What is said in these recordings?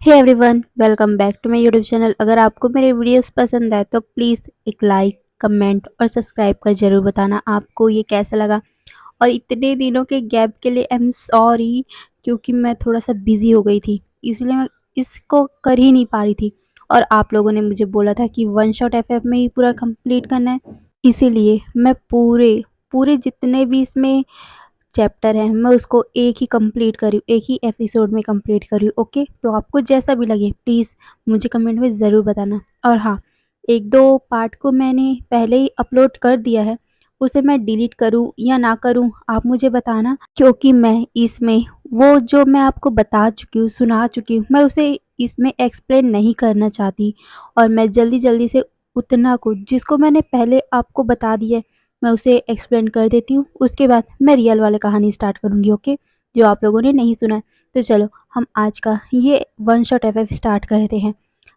Hey everyone, welcome back to my YouTube channel. अगर आपको मेरे वीडियोस पसंद आए तो प्लीज़ एक लाइक, कमेंट और सब्सक्राइब कर ज़रूर बताना आपको ये कैसा लगा। और इतने दिनों के गैप के लिए आई एम सॉरी, क्योंकि मैं थोड़ा-सा बिज़ी हो गई थी, इसलिए मैं इसको कर ही नहीं पा रही थी। और आप लोगों ने मुझे बोला था कि वन शॉट एफएफ में ही पूरा कंप्लीट करना है, इसीलिए मैं पूरे पूरे जितने भी इसमें चैप्टर है मैं उसको एक ही कंप्लीट करी हूँ, एक ही एपिसोड में कंप्लीट करी हूँ। ओके, तो आपको जैसा भी लगे प्लीज़ मुझे कमेंट में ज़रूर बताना। और हाँ, एक दो पार्ट को मैंने पहले ही अपलोड कर दिया है, उसे मैं डिलीट करूँ या ना करूँ आप मुझे बताना, क्योंकि मैं इसमें वो जो मैं आपको बता चुकी हूँ, सुना चुकी हूँ, मैं उसे इसमें एक्सप्लेन नहीं करना चाहती। और मैं जल्दी जल्दी से उतना कुछ जिसको मैंने पहले आपको बता दिया है मैं उसे एक्सप्लेन कर देती हूँ, उसके बाद मैं रियल वाली कहानी स्टार्ट करूँगी। ओके, जो आप लोगों ने नहीं सुना है। तो चलो हम आज का ये वन शॉट एफएफ स्टार्ट करते हैं।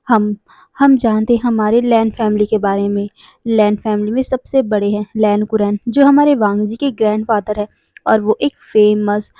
हम हम जानते हैं हमारे लैन फैमिली के बारे में। लैन फैमिली में सबसे बड़े हैं लैन कुरैन, जो हमारे वांगजी के ग्रैंडफादर है, और वो एक फेमस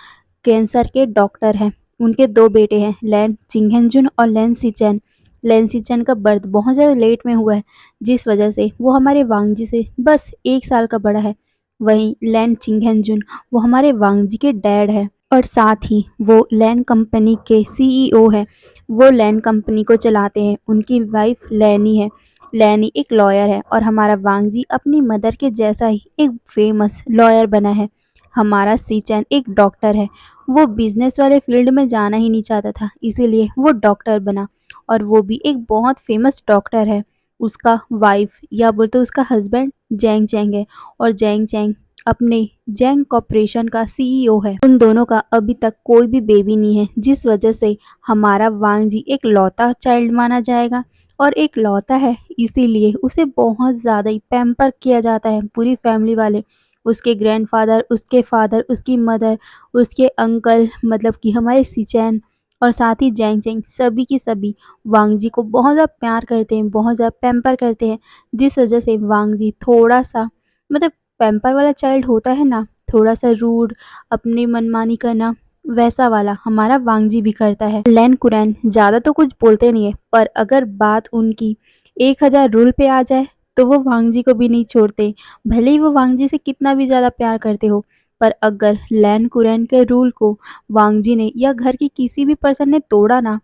कैंसर के डॉक्टर हैं। उनके दो बेटे हैं, लैन चिंगहेंजुन और लैन सिचेन। लैन सिचेन का बर्थ बहुत ज़्यादा लेट में हुआ है, जिस वजह से वो हमारे वांगजी से बस 1 साल का बड़ा है। वहीं लैन चिंगहेंजुन वो हमारे वांगजी के डैड है, और साथ ही वो लैन कंपनी के सीईओ है। वो लैन कंपनी को चलाते हैं। उनकी वाइफ लैनी है। लैनी एक लॉयर है, और हमारा वांगजी अपनी मदर के जैसा ही एक फेमस लॉयर बना है। हमारा सीचैन एक डॉक्टर है। वो बिजनेस वाले फील्ड में जाना ही नहीं चाहता था, इसीलिए वो डॉक्टर बना, और वो भी एक बहुत फेमस डॉक्टर है। उसका वाइफ या बोलते उसका हस्बैंड जैंग चैंग है, और जैंग चैंग अपने जैंग कॉर्पोरेशन का सीईओ है। उन दोनों का अभी तक कोई भी बेबी नहीं है, जिस वजह से हमारा वांगजी एक लौता चाइल्ड माना जाएगा। और एक लौता है, इसीलिए उसे बहुत ज़्यादा ही पैम्पर किया जाता है पूरी फैमिली वाले। उसके ग्रैंडफादर, उसके फादर, उसकी मदर, उसके अंकल, मतलब कि हमारे सिचैन, और साथ ही जैंग चैंग, सभी की सभी वांगजी को बहुत ज़्यादा प्यार करते हैं, बहुत ज़्यादा पैम्पर करते हैं। जिस वजह से वांगजी थोड़ा-सा, मतलब पैम्पर वाला चाइल्ड होता है ना, थोड़ा-सा रूड, अपनी मनमानी करना, वैसा वाला हमारा वांगजी भी करता है। लैन कुरैन ज़्यादा तो कुछ बोलते नहीं है, पर अगर बात उनकी 1000 रूल पे आ जाए तो वो वांगजी को भी नहीं छोड़ते। भले ही वो वांगजी से कितना भी ज़्यादा प्यार करते हो, पर अगर लैन कुरैन के रूल को वांगजी ने या घर की किसी भी पर्सन ने तोड़ा ना,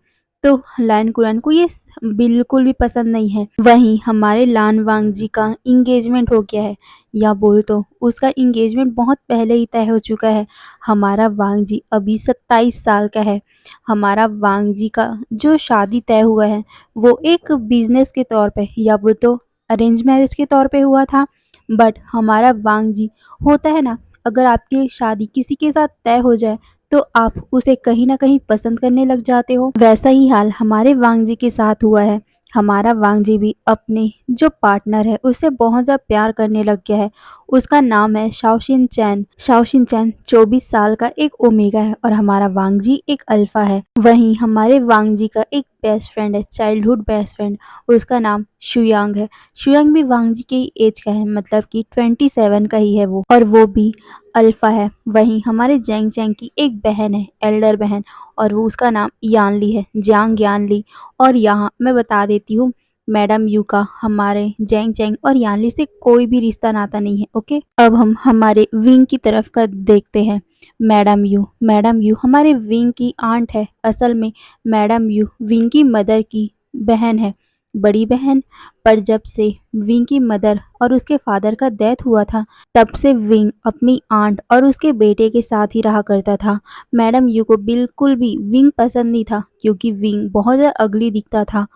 तो लैन कुरैन को ये बिल्कुल भी पसंद नहीं है। वहीं हमारे लान वांगजी का इंगेजमेंट हो गया है, या बोल तो उसका इंगेजमेंट बहुत पहले ही तय हो चुका है। हमारा वांगजी अभी 27 साल का है। हमारा वांगजी का जो शादी तय हुआ है वो एक बिजनेस के तौर पे, या बोल तो अरेंज मैरिज के तौर पे हुआ था। बट हमारा वांगजी, होता है ना, अगर आपकी शादी किसी के साथ तय हो जाए तो आप उसे कहीं ना कहीं पसंद करने लग जाते हो। वैसा ही हाल हमारे वांगजी के साथ हुआ है। हमारा वांगजी भी अपने जो पार्टनर है उससे बहुत ज़्यादा प्यार करने लग गया है। उसका नाम है शाओशिन चैन। शाओशिन चैन 24 साल का एक ओमेगा है, और हमारा वांगजी एक अल्फा है। वहीं हमारे वांगजी का एक बेस्ट फ्रेंड है, चाइल्डहुड बेस्ट फ्रेंड, उसका नाम शुयांग है। शुयांग भी वांगजी के ही एज का है, मतलब कि 27 का ही है वो, और वो भी अल्फा है। वहीं हमारे जैंग चैंग की एक बहन है, एल्डर बहन, और वो उसका नाम यानली है, जियांग यानली। और यहाँ मैं बता देती हूँ, मैडम यू का हमारे जैंग चैंग और यानली से कोई भी रिश्ता नाता नहीं है। ओके, अब हम हमारे विंग की तरफ का देखते हैं। मैडम यू हमारे विंग की आंट है। असल में मैडम यू विंग की मदर की बहन है, बड़ी बहन। पर जब से विंग की मदर और उसके फादर का डेथ हुआ था, तब से विंग अपनी आंट और उसके बेटे के साथ ही रहा करता था। मैडम यू को बिल्कुल भी विंग पसंद नहीं था, क्योंकि विंग बहुत ज़्यादा अगली दिखता था।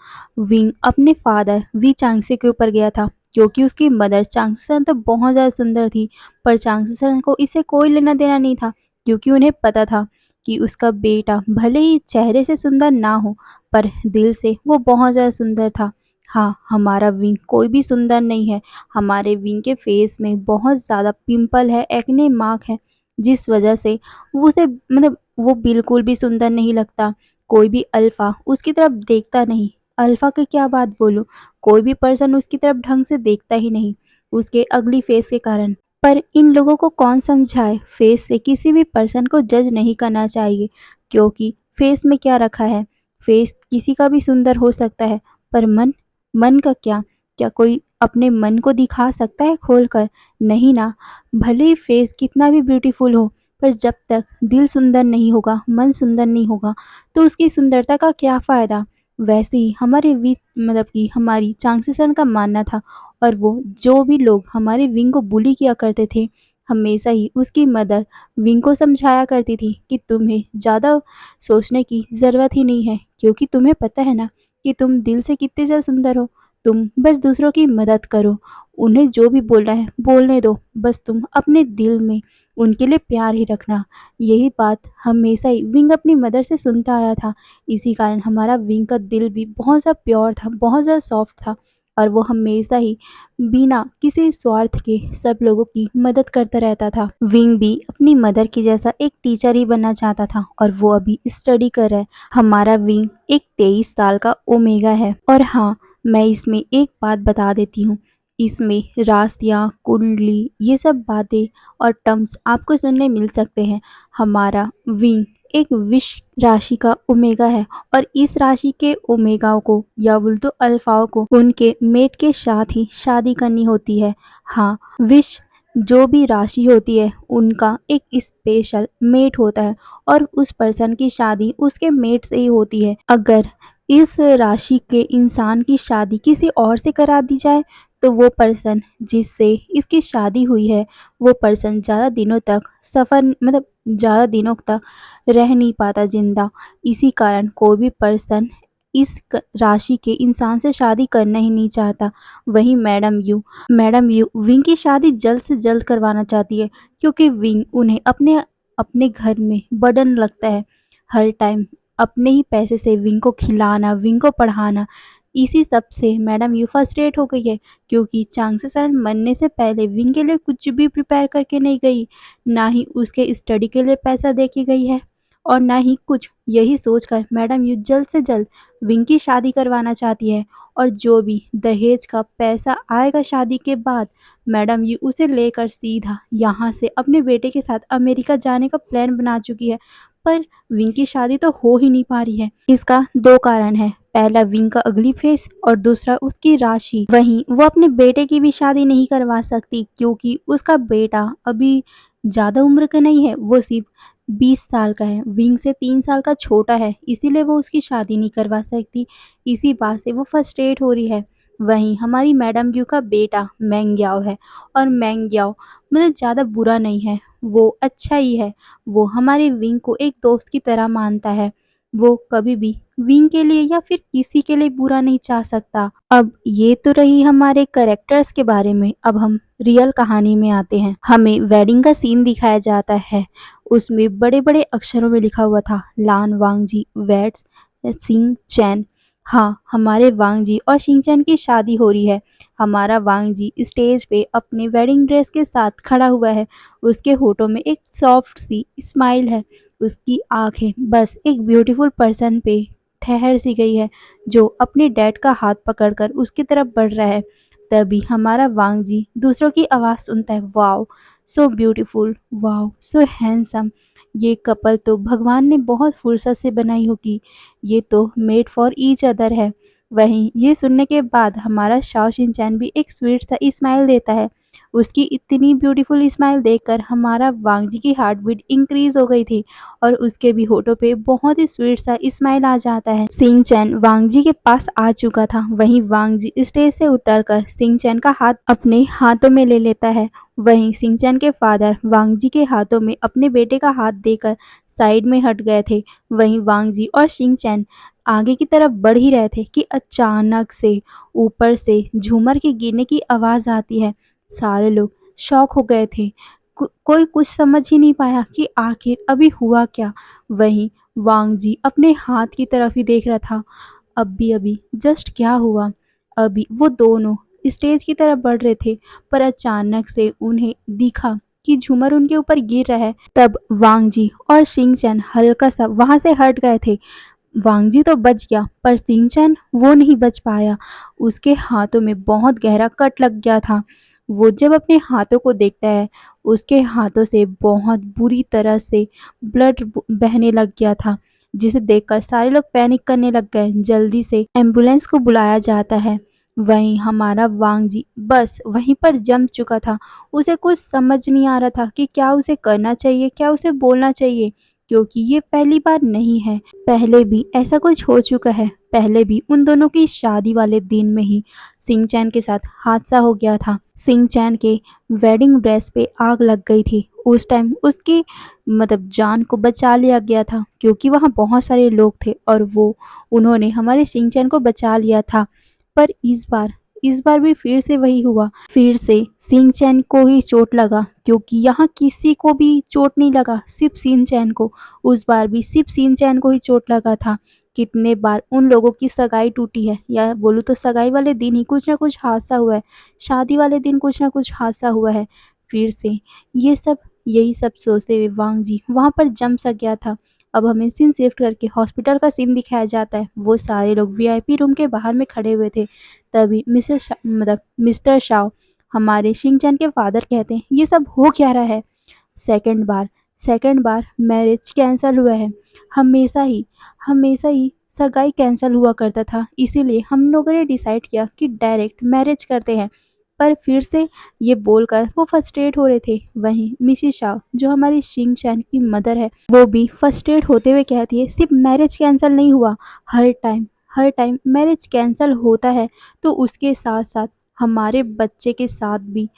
विंग अपने फादर वी चांगसे के ऊपर गया था, क्योंकि उसकी मदर चांगसेसन तो बहुत ज़्यादा सुंदर थी, पर चांगसेसन को इससे कोई लेना देना नहीं था, क्योंकि उन्हें पता था कि उसका बेटा भले ही चेहरे से सुंदर ना हो, पर दिल से वो बहुत ज़्यादा सुंदर था। हाँ, हमारा विंग कोई भी सुंदर नहीं है। हमारे विंग के फेस में बहुत ज़्यादा पिंपल है, एक्ने मार्क है, जिस वजह से वो उसे, मतलब वो बिल्कुल भी सुंदर नहीं लगता। कोई भी अल्फ़ा उसकी तरफ देखता नहीं। अल्फ़ा की क्या बात बोलूँ, कोई भी पर्सन उसकी तरफ ढंग से देखता ही नहीं, उसके अगली फेस के कारण। पर इन लोगों को कौन समझाए, फेस से किसी भी पर्सन को जज नहीं करना चाहिए, क्योंकि फेस में क्या रखा है, फेस किसी का भी सुंदर हो सकता है, पर मन, मन का क्या? क्या कोई अपने मन को दिखा सकता है खोलकर? नहीं ना। भले ही फेस कितना भी ब्यूटीफुल हो, पर जब तक दिल सुंदर नहीं होगा, मन सुंदर नहीं होगा, तो उसकी सुंदरता का क्या फ़ायदा? वैसे ही हमारे मतलब कि हमारी चांगसी सर का मानना था, और वो जो भी लोग हमारे विंग को बुली किया करते थे, हमेशा ही उसकी मदर विंग को समझाया करती थी कि तुम्हें ज़्यादा सोचने की ज़रूरत ही नहीं है, क्योंकि तुम्हें पता है ना कि तुम दिल से कितने ज़्यादा सुंदर हो। तुम बस दूसरों की मदद करो, उन्हें जो भी बोलना है बोलने दो, बस तुम अपने दिल में उनके लिए प्यार ही रखना। यही बात हमेशा ही विंग अपनी मदर से सुनता आया था। इसी कारण हमारा विंग का दिल भी बहुत ज़्यादा प्योर था, बहुत ज़्यादा सॉफ्ट था, और वो हमेशा ही बिना किसी स्वार्थ के सब लोगों की मदद करता रहता था। विंग भी अपनी मदर की जैसा एक टीचर ही बनना चाहता था, और वो अभी स्टडी कर रहा है। हमारा विंग एक 23 साल का ओमेगा है। और हाँ, मैं इसमें एक बात बता देती हूँ, इसमें राशियाँ, कुंडली, ये सब बातें और टर्म्स आपको सुनने मिल सकते हैं। हमारा विंग एक विष राशि का ओमेगा है, और इस राशि के ओमेगाओं को या बोल तो अल्फाओं को उनके मेट के साथ ही शादी करनी होती है। हाँ, विष जो भी राशि होती है उनका एक स्पेशल मेट होता है, और उस पर्सन की शादी उसके मेट से ही होती है। अगर इस राशि के इंसान की शादी किसी और से करा दी जाए, तो वो पर्सन जिससे इसकी शादी हुई है, वो पर्सन ज़्यादा दिनों तक सफ़र मतलब ज़्यादा दिनों तक रह नहीं पाता जिंदा। इसी कारण कोई भी पर्सन इस राशि के इंसान से शादी करना ही नहीं चाहता। वहीं मैडम यू विंग की शादी जल्द से जल्द करवाना चाहती है, क्योंकि विंग उन्हें अपने अपने घर में बर्डन लगता है। हर टाइम अपने ही पैसे से विंग को खिलाना, विंग को पढ़ाना, इसी सब से मैडम यू फ्रस्ट्रेट हो गई है, क्योंकि चांगसे सर मरने से पहले विंग के लिए कुछ भी प्रिपेयर करके नहीं गई, ना ही उसके स्टडी के लिए पैसा दे के गई है, और ना ही कुछ। यही सोचकर मैडम यू जल्द से जल्द विंग की शादी करवाना चाहती है, और जो भी दहेज का पैसा आएगा शादी के बाद, मैडम यू उसे लेकर सीधा यहाँ से अपने बेटे के साथ अमेरिका जाने का प्लान बना चुकी है। पर विंग की शादी तो हो ही नहीं पा रही है। इसका दो कारण है, पहला विंग का अगली फेस, और दूसरा उसकी राशि। वहीं वो अपने बेटे की भी शादी नहीं करवा सकती, क्योंकि उसका बेटा अभी ज़्यादा उम्र का नहीं है, वो सिर्फ 20 साल का है, विंग से 3 साल का छोटा है, इसीलिए वो उसकी शादी नहीं करवा सकती। इसी बात से वो फ्रस्ट्रेट हो रही है। वहीं हमारी मैडम यू का बेटा मैंग्याओ है, और मैंग्याओ मतलब ज़्यादा बुरा नहीं है, वो अच्छा ही है। वो हमारे विंग को एक दोस्त की तरह मानता है। वो कभी भी विंग के लिए या फिर किसी के लिए बुरा नहीं चाह सकता। अब ये तो रही हमारे कैरेक्टर्स के बारे में, अब हम रियल कहानी में आते हैं। हमें वेडिंग का सीन दिखाया जाता है। उसमें बड़े बड़े अक्षरों में लिखा हुआ था, लान वांगजी वेड्स सिंह चैन। हाँ, हमारे वांगजी और शिंगचैन की शादी हो रही है। हमारा वांगजी स्टेज पे अपने वेडिंग ड्रेस के साथ खड़ा हुआ है। उसके होठों में एक सॉफ्ट सी स्माइल है। उसकी आंखें बस एक ब्यूटीफुल पर्सन पे ठहर सी गई है, जो अपने डैड का हाथ पकड़कर उसकी तरफ बढ़ रहा है। तभी हमारा वांगजी दूसरों की आवाज़ सुनता है, wow so beautiful, wow so handsome. ये कपल तो भगवान ने बहुत फुर्सत से बनाई होगी, ये तो मेड फॉर ईच अदर है। वहीं ये सुनने के बाद हमारा शाओ शिनचैन भी एक स्वीट सा स्माइल देता है। उसकी इतनी ब्यूटीफुल स्माइल देखकर हमारा वांगजी की हार्ट बीट इंक्रीज हो गई थी, और उसके भी होठों पे बहुत ही स्वीट सा स्माइल आ जाता है। सिंह चैन वांगजी के पास आ चुका था। वहीं वांगजी स्टेज से उतरकर सिंह चैन का हाथ अपने हाथों में ले लेता है। वहीं सिंह चैन के फादर वांगजी के हाथों में अपने बेटे का हाथ देकर साइड में हट गए थे। वहीं वांगजी और सिंह चैन आगे की तरफ बढ़ ही रहे थे कि अचानक से ऊपर से झूमर के गिरने की आवाज़ आती है। सारे लोग शॉक हो गए थे। कोई कुछ समझ ही नहीं पाया कि आखिर अभी हुआ क्या। वहीं वांगजी अपने हाथ की तरफ ही देख रहा था। अभी जस्ट क्या हुआ? अभी वो दोनों स्टेज की तरफ बढ़ रहे थे, पर अचानक से उन्हें दिखा कि झूमर उनके ऊपर गिर रहा है। तब वांगजी और शिंगचैन हल्का सा वहां से हट गए थे। वांगजी तो बच गया, पर सिंचन वो नहीं बच पाया। उसके हाथों में बहुत गहरा कट लग गया था। वो जब अपने हाथों को देखता है, उसके हाथों से बहुत बुरी तरह से ब्लड बहने लग गया था। जिसे देखकर सारे लोग पैनिक करने लग गए। जल्दी से एम्बुलेंस को बुलाया जाता है। वहीं हमारा वांग जी बस वहीं पर जम चुका था। उसे कुछ समझ नहीं आ रहा था कि क्या उसे करना चाहिए, क्या उसे बोलना चाहिए, क्योंकि ये पहली बार नहीं है। पहले भी ऐसा कुछ हो चुका है। पहले भी उन दोनों की शादी वाले दिन में ही सिंह चैन के साथ हादसा हो गया था। सिंह चैन के वेडिंग ड्रेस पे आग लग गई थी। उस टाइम उसकी जान को बचा लिया गया था, क्योंकि वहाँ बहुत सारे लोग थे और वो उन्होंने हमारे सिंह चैन को बचा लिया था। पर इस बार भी फिर से वही हुआ। फिर से सिंह चैन को ही चोट लगा, क्योंकि यहाँ किसी को भी चोट नहीं लगा, सिर्फ सिंह चैन को। उस बार भी सिर्फ सिंह चैन को ही चोट लगा था। कितने बार उन लोगों की सगाई टूटी है, या बोलूँ तो सगाई वाले दिन ही कुछ ना कुछ हादसा हुआ है। शादी वाले दिन कुछ ना कुछ हादसा हुआ है। फिर से यही सब सोचते हुए वांग जी वहाँ पर जम सा गया था। अब हमें सीन शिफ्ट करके हॉस्पिटल का सीन दिखाया जाता है। वो सारे लोग वीआईपी रूम के बाहर में खड़े हुए थे। तभी मिस्टर शाओ, हमारे शिनचैन के फादर, कहते हैं, ये सब हो क्या रहा है? सेकंड बार सेकंड बार मैरिज कैंसिल हुआ है। हमेशा ही सगाई कैंसिल हुआ करता था, इसीलिए हम लोगों ने डिसाइड किया कि डायरेक्ट मैरिज करते हैं। पर फिर से ये बोलकर वो फ्रस्ट्रेट हो रहे थे। वहीं मिसिस शाह, जो हमारी शिंग चैन की मदर है, वो भी फ्रस्ट्रेट होते हुए कहती है, सिर्फ मैरिज कैंसिल नहीं हुआ, हर टाइम मैरिज कैंसिल होता है तो उसके साथ साथ हमारे बच्चे के साथ भी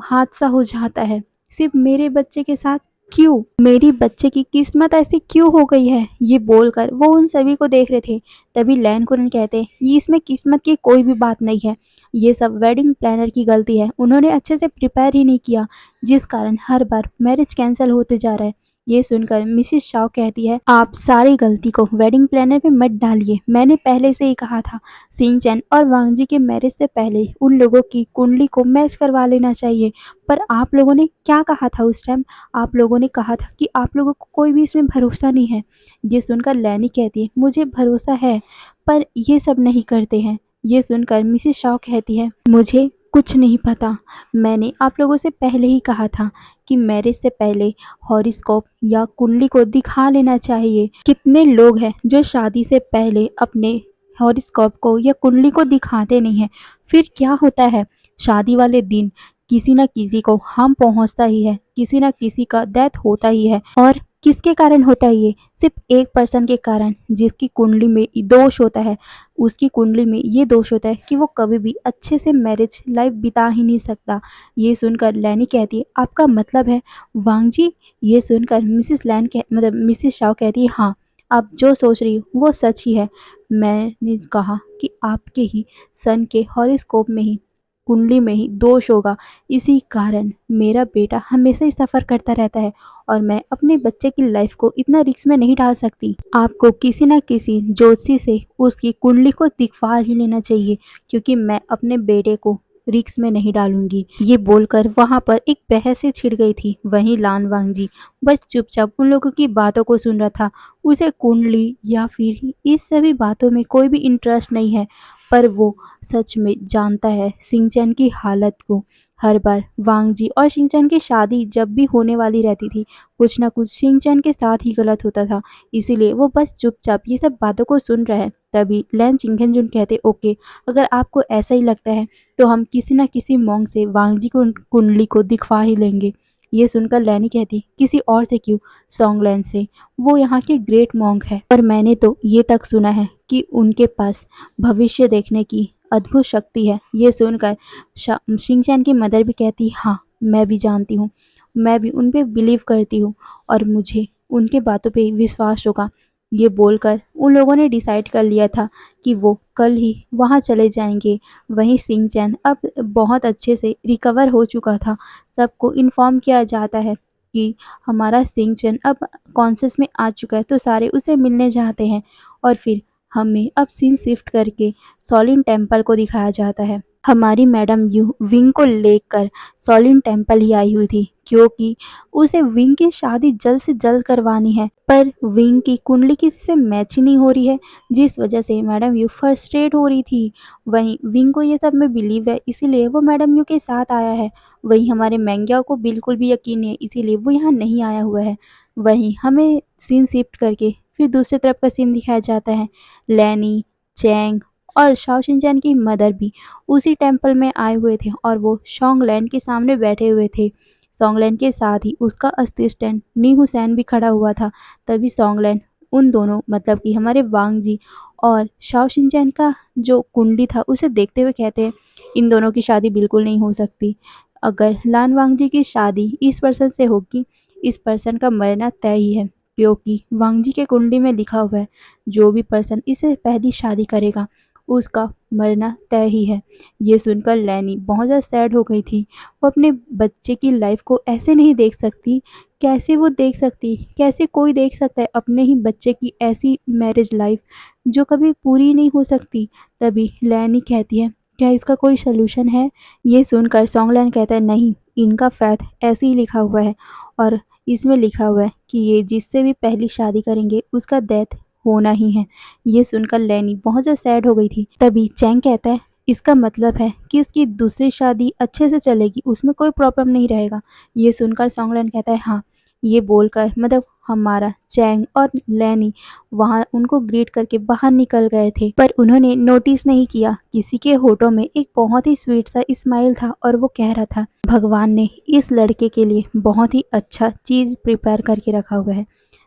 हादसा हो जाता है। सिर्फ मेरे बच्चे के साथ क्यों? मेरी बच्चे की किस्मत ऐसी क्यों हो गई है? ये बोलकर वो उन सभी को देख रहे थे। तभी लैन कुरन कहते हैं, ये इसमें किस्मत की कोई भी बात नहीं है, ये सब वेडिंग प्लानर की गलती है। उन्होंने अच्छे से प्रिपेयर ही नहीं किया, जिस कारण हर बार मैरिज कैंसिल होते जा रहा है। ये सुनकर मिसिस शाओ कहती है, आप सारी गलती को वेडिंग प्लानर पे मत डालिए। मैंने पहले से ही कहा था, सिंह चैन और वांग जी के मैरिज से पहले उन लोगों की कुंडली को मैच करवा लेना चाहिए। पर आप लोगों ने क्या कहा था उस टाइम? आप लोगों ने कहा था कि आप लोगों को कोई भी इसमें भरोसा नहीं है। ये सुनकर लैनी कहती है, मुझे भरोसा है, पर ये सब नहीं करते हैं। ये सुनकर मिसिस शाओ कहती है, मुझे कुछ नहीं पता। मैंने आप लोगों से पहले ही कहा था कि मैरिज से पहले हॉरोस्कोप या कुंडली को दिखा लेना चाहिए। कितने लोग हैं जो शादी से पहले अपने हॉरोस्कोप को या कुंडली को दिखाते नहीं हैं? फिर क्या होता है? शादी वाले दिन किसी न किसी को हार्म पहुंचता ही है, किसी न किसी का डेथ होता ही है। और किसके कारण होता है? ये सिर्फ एक पर्सन के कारण, जिसकी कुंडली में दोष होता है। उसकी कुंडली में ये दोष होता है कि वो कभी भी अच्छे से मैरिज लाइफ बिता ही नहीं सकता। ये सुनकर लैनी कहती है, आपका मतलब है वांग जी? ये सुनकर मिसिस शाओ कहती है, हाँ, आप जो सोच रही हो वो सच ही है। मैंने कहा कि आपके ही सन के हॉरोस्कोप में ही, कुंडली में ही दोष होगा, इसी कारण मेरा बेटा हमेशा ही सफ़र करता रहता है और मैं अपने बच्चे की लाइफ को इतना रिस्क में नहीं डाल सकती। आपको किसी न किसी ज्योतिषी से उसकी कुंडली को दिखवा ही लेना चाहिए, क्योंकि मैं अपने बेटे को रिस्क में नहीं डालूंगी। ये बोलकर वहां पर एक बहस से छिड़ गई थी। वहीं लान वांग जी बस चुपचाप उन लोगों की बातों को सुन रहा था। उसे कुंडली या फिर इस सभी बातों में कोई भी इंटरेस्ट नहीं है, पर वो सच में जानता है सिंचन की हालत को। हर बार वांग जी और शिनचैन की शादी जब भी होने वाली रहती थी, कुछ ना कुछ शिनचैन के साथ ही गलत होता था। इसीलिए वो बस चुपचाप ये सब बातों को सुन रहा है। तभी लैन चिंगेनजुन कहते, ओके, अगर आपको ऐसा ही लगता है तो हम किसी न किसी मोंग से वांग जी को कुंडली को दिखवा ही लेंगे। ये सुनकर लैनी कहती, किसी और से क्यों? सॉन्गलैंड से। वो यहाँ के ग्रेट मोंग है और मैंने तो ये तक सुना है कि उनके पास भविष्य देखने की अद्भुत शक्ति है। ये सुनकर शिनचैन की मदर भी कहती, हाँ, मैं भी जानती हूँ, मैं भी उन पे बिलीव करती हूँ और मुझे उनके बातों पे विश्वास होगा। ये बोलकर उन लोगों ने डिसाइड कर लिया था कि वो कल ही वहाँ चले जाएंगे। वहीं शिनचैन अब बहुत अच्छे से रिकवर हो चुका था। सबको इन्फॉर्म किया जाता है कि हमारा शिनचैन अब कॉन्शियस में आ चुका है, तो सारे उसे मिलने जाते हैं। और फिर हमें अब सीन शिफ्ट करके सॉलिन टेम्पल को दिखाया जाता है। हमारी मैडम यू विंग को लेकर सॉलिन टेम्पल ही आई हुई थी, क्योंकि उसे विंग की शादी जल्द से जल्द करवानी है। पर विंग की कुंडली किसी से मैच ही नहीं हो रही है, जिस वजह से मैडम यू फ्रस्ट्रेट हो रही थी। वहीं विंग को ये सब में बिलीव है, इसीलिए वो मैडम यू के साथ आया है। वहीं हमारे मैंग्याओ को बिल्कुल भी यकीन नहीं है, इसीलिए वो यहाँ नहीं आया हुआ है। वहीं हमें सीन शिफ्ट करके फिर दूसरी तरफ का सीन दिखाया जाता है, लैनी, चैंग और शाओ शिनचैन की मदर भी उसी टेम्पल में आए हुए थे और वो सॉन्गलैंड के सामने बैठे हुए थे। सॉन्गलैंड के साथ ही उसका असिस्टेंट नी हुसैन भी खड़ा हुआ था। तभी सॉन्गलैंड उन दोनों मतलब कि हमारे वांग जी और शाओ शिनचैन का जो कुंडली था उसे देखते हुए कहते हैं, इन दोनों की शादी बिल्कुल नहीं हो सकती। अगर लान वांग जी की शादी इस पर्सन से होगी, इस पर्सन का मरना तय ही है, क्योंकि वांग जी के कुंडली में लिखा हुआ है जो भी पर्सन इससे पहली शादी करेगा उसका मरना तय ही है। ये सुनकर लैनी बहुत ज़्यादा सैड हो गई थी। वो अपने बच्चे की लाइफ को ऐसे नहीं देख सकती। कैसे वो देख सकती, कैसे कोई देख सकता है अपने ही बच्चे की ऐसी मैरिज लाइफ जो कभी पूरी नहीं हो सकती। तभी लैनी कहती है, क्या इसका कोई सोल्यूशन है? ये सुनकर सॉन्गलैंड कहता है, नहीं, इनका फैथ ऐसे ही लिखा हुआ है और इसमें लिखा हुआ है कि ये जिससे भी पहली शादी करेंगे उसका डेथ होना ही है। ये सुनकर लैनी बहुत ज़्यादा सैड हो गई थी। तभी चैंग कहता है, इसका मतलब है कि इसकी दूसरी शादी अच्छे से चलेगी, उसमें कोई प्रॉब्लम नहीं रहेगा। ये सुनकर सॉन्गलैंड कहता है, हाँ। ये बोलकर मतलब हमारा चैंग और लैनी वहाँ उनको ग्रीट करके बाहर निकल गए थे, पर उन्होंने नोटिस नहीं किया किसी के होठों में एक बहुत ही स्वीट सा स्माइल था और वो कह रहा था, भगवान ने इस लड़के के लिए बहुत ही अच्छा चीज़ प्रिपेयर करके रखा हुआ है।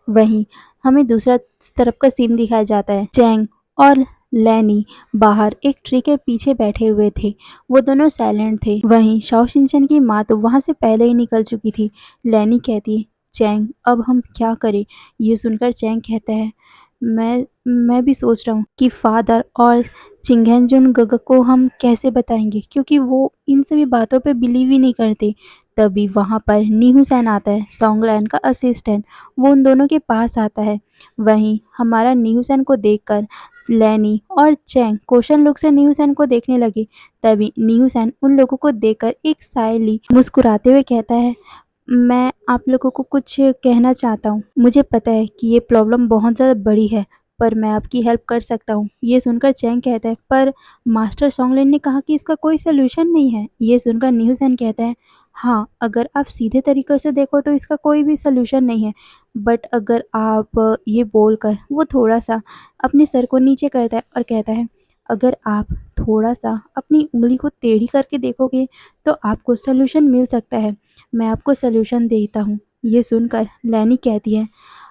वहीं हमें दूसरा तरफ का सीन दिखाया जाता है, चैंग और लैनी बाहर एक ट्री के पीछे बैठे हुए थे। वो दोनों साइलेंट थे। वहीं शाओ शिनचैन की माँ तो वहाँ से पहले ही निकल चुकी थी। लैनी कहती है, चैंग अब हम क्या करें? ये सुनकर चैंग कहता है, मैं भी सोच रहा हूँ कि फादर और चिंगेंजुन गग को हम कैसे बताएंगे, क्योंकि वो इन सभी बातों पे बिलीव ही नहीं करते। तभी वहाँ पर नी हुसैन आता है, सॉन्गलैंड का असिस्टेंट। वो उन दोनों के पास आता है। वहीं हमारा नी हुसैन को देखकर लैनी और चैंग क्वेश्चन लुक से नी हुसैन को देखने लगे। तभी नी हुसैन उन लोगों को देखकर एक साइली मुस्कुराते हुए कहता है, मैं आप लोगों को कुछ कहना चाहता हूँ। मुझे पता है कि ये प्रॉब्लम बहुत ज़्यादा बड़ी है, पर मैं आपकी हेल्प कर सकता हूँ। ये सुनकर चैंग कहता है, पर मास्टर सॉन्गलैंड ने कहा कि इसका कोई सलूशन नहीं है। ये सुनकर नी हुसैन कहता है, हाँ, अगर आप सीधे तरीके से देखो तो इसका कोई भी सलूशन नहीं है, बट अगर आप ये बोलकर वो थोड़ा सा अपने सर को नीचे करता है और कहता है, अगर आप थोड़ा सा अपनी उंगली को टेढ़ी करके देखोगे तो आपको सलूशन मिल सकता है। मैं आपको सलूशन देता हूँ। ये सुनकर लैनी कहती है,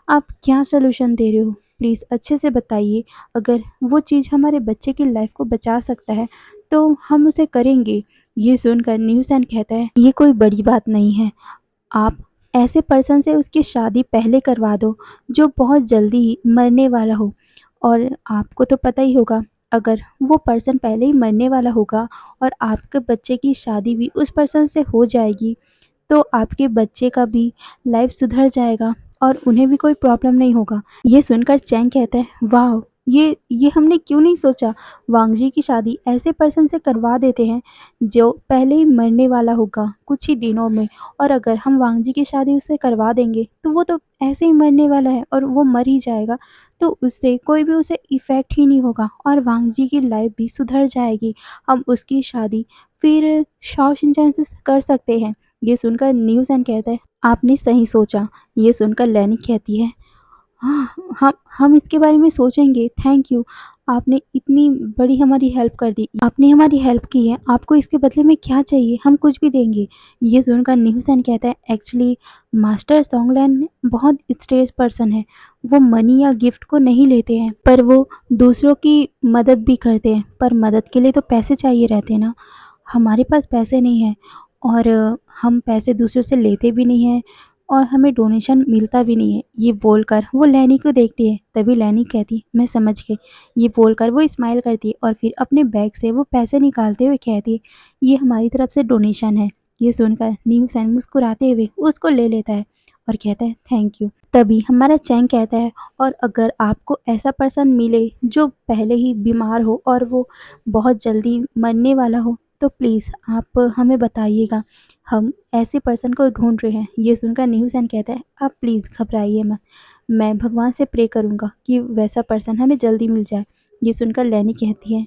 आप क्या सलूशन दे रहे हो? प्लीज़ अच्छे से बताइए। अगर वो चीज़ हमारे बच्चे की लाइफ को बचा सकता है तो हम उसे करेंगे। ये सुनकर न्यूसन कहता है, ये कोई बड़ी बात नहीं है। आप ऐसे पर्सन से उसकी शादी पहले करवा दो जो बहुत जल्दी ही मरने वाला हो। और आपको तो पता ही होगा, अगर वो पर्सन पहले ही मरने वाला होगा और आपके बच्चे की शादी भी उस पर्सन से हो जाएगी तो आपके बच्चे का भी लाइफ सुधर जाएगा और उन्हें भी कोई प्रॉब्लम नहीं होगा। ये सुनकर चैंग कहता है, वाह, ये हमने क्यों नहीं सोचा। वांग जी की शादी ऐसे पर्सन से करवा देते हैं जो पहले ही मरने वाला होगा कुछ ही दिनों में, और अगर हम वांग जी की शादी उससे करवा देंगे तो वो तो ऐसे ही मरने वाला है और वो मर ही जाएगा, तो उससे कोई भी उसे इफ़ेक्ट ही नहीं होगा और वांग जी की लाइफ भी सुधर जाएगी। हम उसकी शादी फिर शाओ शिनचैन से कर सकते हैं। ये सुनकर न्यूसन कहता है, आपने सही सोचा। ये सुनकर लैनी कहती है, हाँ, हम इसके बारे में सोचेंगे। थैंक यू, आपने इतनी बड़ी हमारी हेल्प कर दी। आपने हमारी हेल्प की है, आपको इसके बदले में क्या चाहिए, हम कुछ भी देंगे। ये सुनकर न्यूसन कहता है, एक्चुअली मास्टर सॉन्गलैंड बहुत स्ट्रेट पर्सन है। वो मनी या गिफ्ट को नहीं लेते हैं, पर वो दूसरों की मदद भी करते हैं, पर मदद के लिए तो पैसे चाहिए रहते हैं ना। हमारे पास पैसे नहीं हैं और हम पैसे दूसरों से लेते भी नहीं हैं और हमें डोनेशन मिलता भी नहीं है। ये बोलकर वो लैनी को देखती है। तभी लैनी कहती, मैं समझ गई। ये बोलकर वो स्माइल करती है और फिर अपने बैग से वो पैसे निकालते हुए कहती है, ये हमारी तरफ से डोनेशन है। ये सुनकर न्यूसन मुस्कुराते हुए उसको ले लेता है और कहता है, थैंक यू। तभी हमारा चैंग कहता है, और अगर आपको ऐसा पर्सन मिले जो पहले ही बीमार हो और वो बहुत जल्दी मरने वाला हो तो प्लीज़ आप हमें बताइएगा, हम ऐसे पर्सन को ढूंढ रहे हैं। ये सुनकर न्यूसन कहता है, आप प्लीज़ घबराइए मत, मैं भगवान से प्रे करूँगा कि वैसा पर्सन हमें जल्दी मिल जाए। ये सुनकर लैनी कहती है,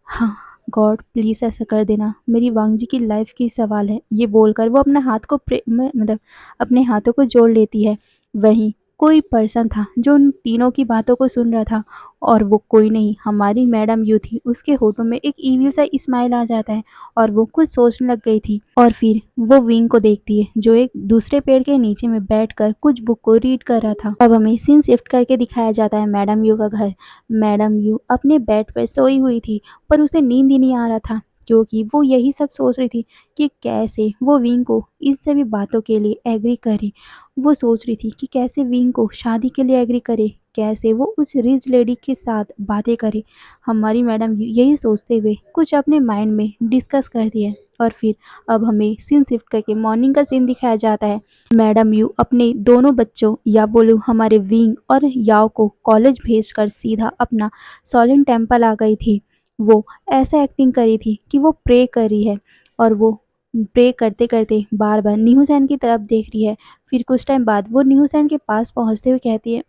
हाँ, गॉड प्लीज़ ऐसा कर देना, मेरी वांग जी की लाइफ की सवाल है। ये बोलकर वो अपना हाथ को मतलब अपने हाथों को जोड़ लेती है। वहीं कोई पर्सन था जो उन तीनों की बातों को सुन रहा था, और वो कोई नहीं हमारी मैडम यू थी। उसके होठों में एक ईविल सा स्माइल आ जाता है और वो कुछ सोचने लग गई थी, और फिर वो विंग को देखती है जो एक दूसरे पेड़ के नीचे में बैठकर कुछ बुक को रीड कर रहा था। अब हमें सीन शिफ्ट करके दिखाया जाता है मैडम यू का घर। मैडम यू अपने बेड पर सोई हुई थी, पर उसे नींद ही नहीं आ रहा था, क्योंकि वो यही सब सोच रही थी कि कैसे वो विंग को इन सभी बातों के लिए एग्री करे। वो सोच रही थी कि कैसे विंग को शादी के लिए एग्री करे, कैसे वो उस रिच लेडी के साथ बातें करे। हमारी मैडम यही सोचते हुए कुछ अपने माइंड में डिस्कस करती है। और फिर अब हमें सीन शिफ्ट करके मॉर्निंग का सीन दिखाया जाता है। मैडम यू अपने दोनों बच्चों या बोलूँ हमारे विंग और याओ को कॉलेज भेजकर सीधा अपना सोलन टेम्पल आ गई थी। वो ऐसा एक्टिंग करी थी कि वो प्रे कर रही है, और वो प्रे करते करते बार बार न्यूज़ैन की तरफ देख रही है। फिर कुछ टाइम बाद वो न्यूज़ैन के पास पहुंचते हुए कहती है,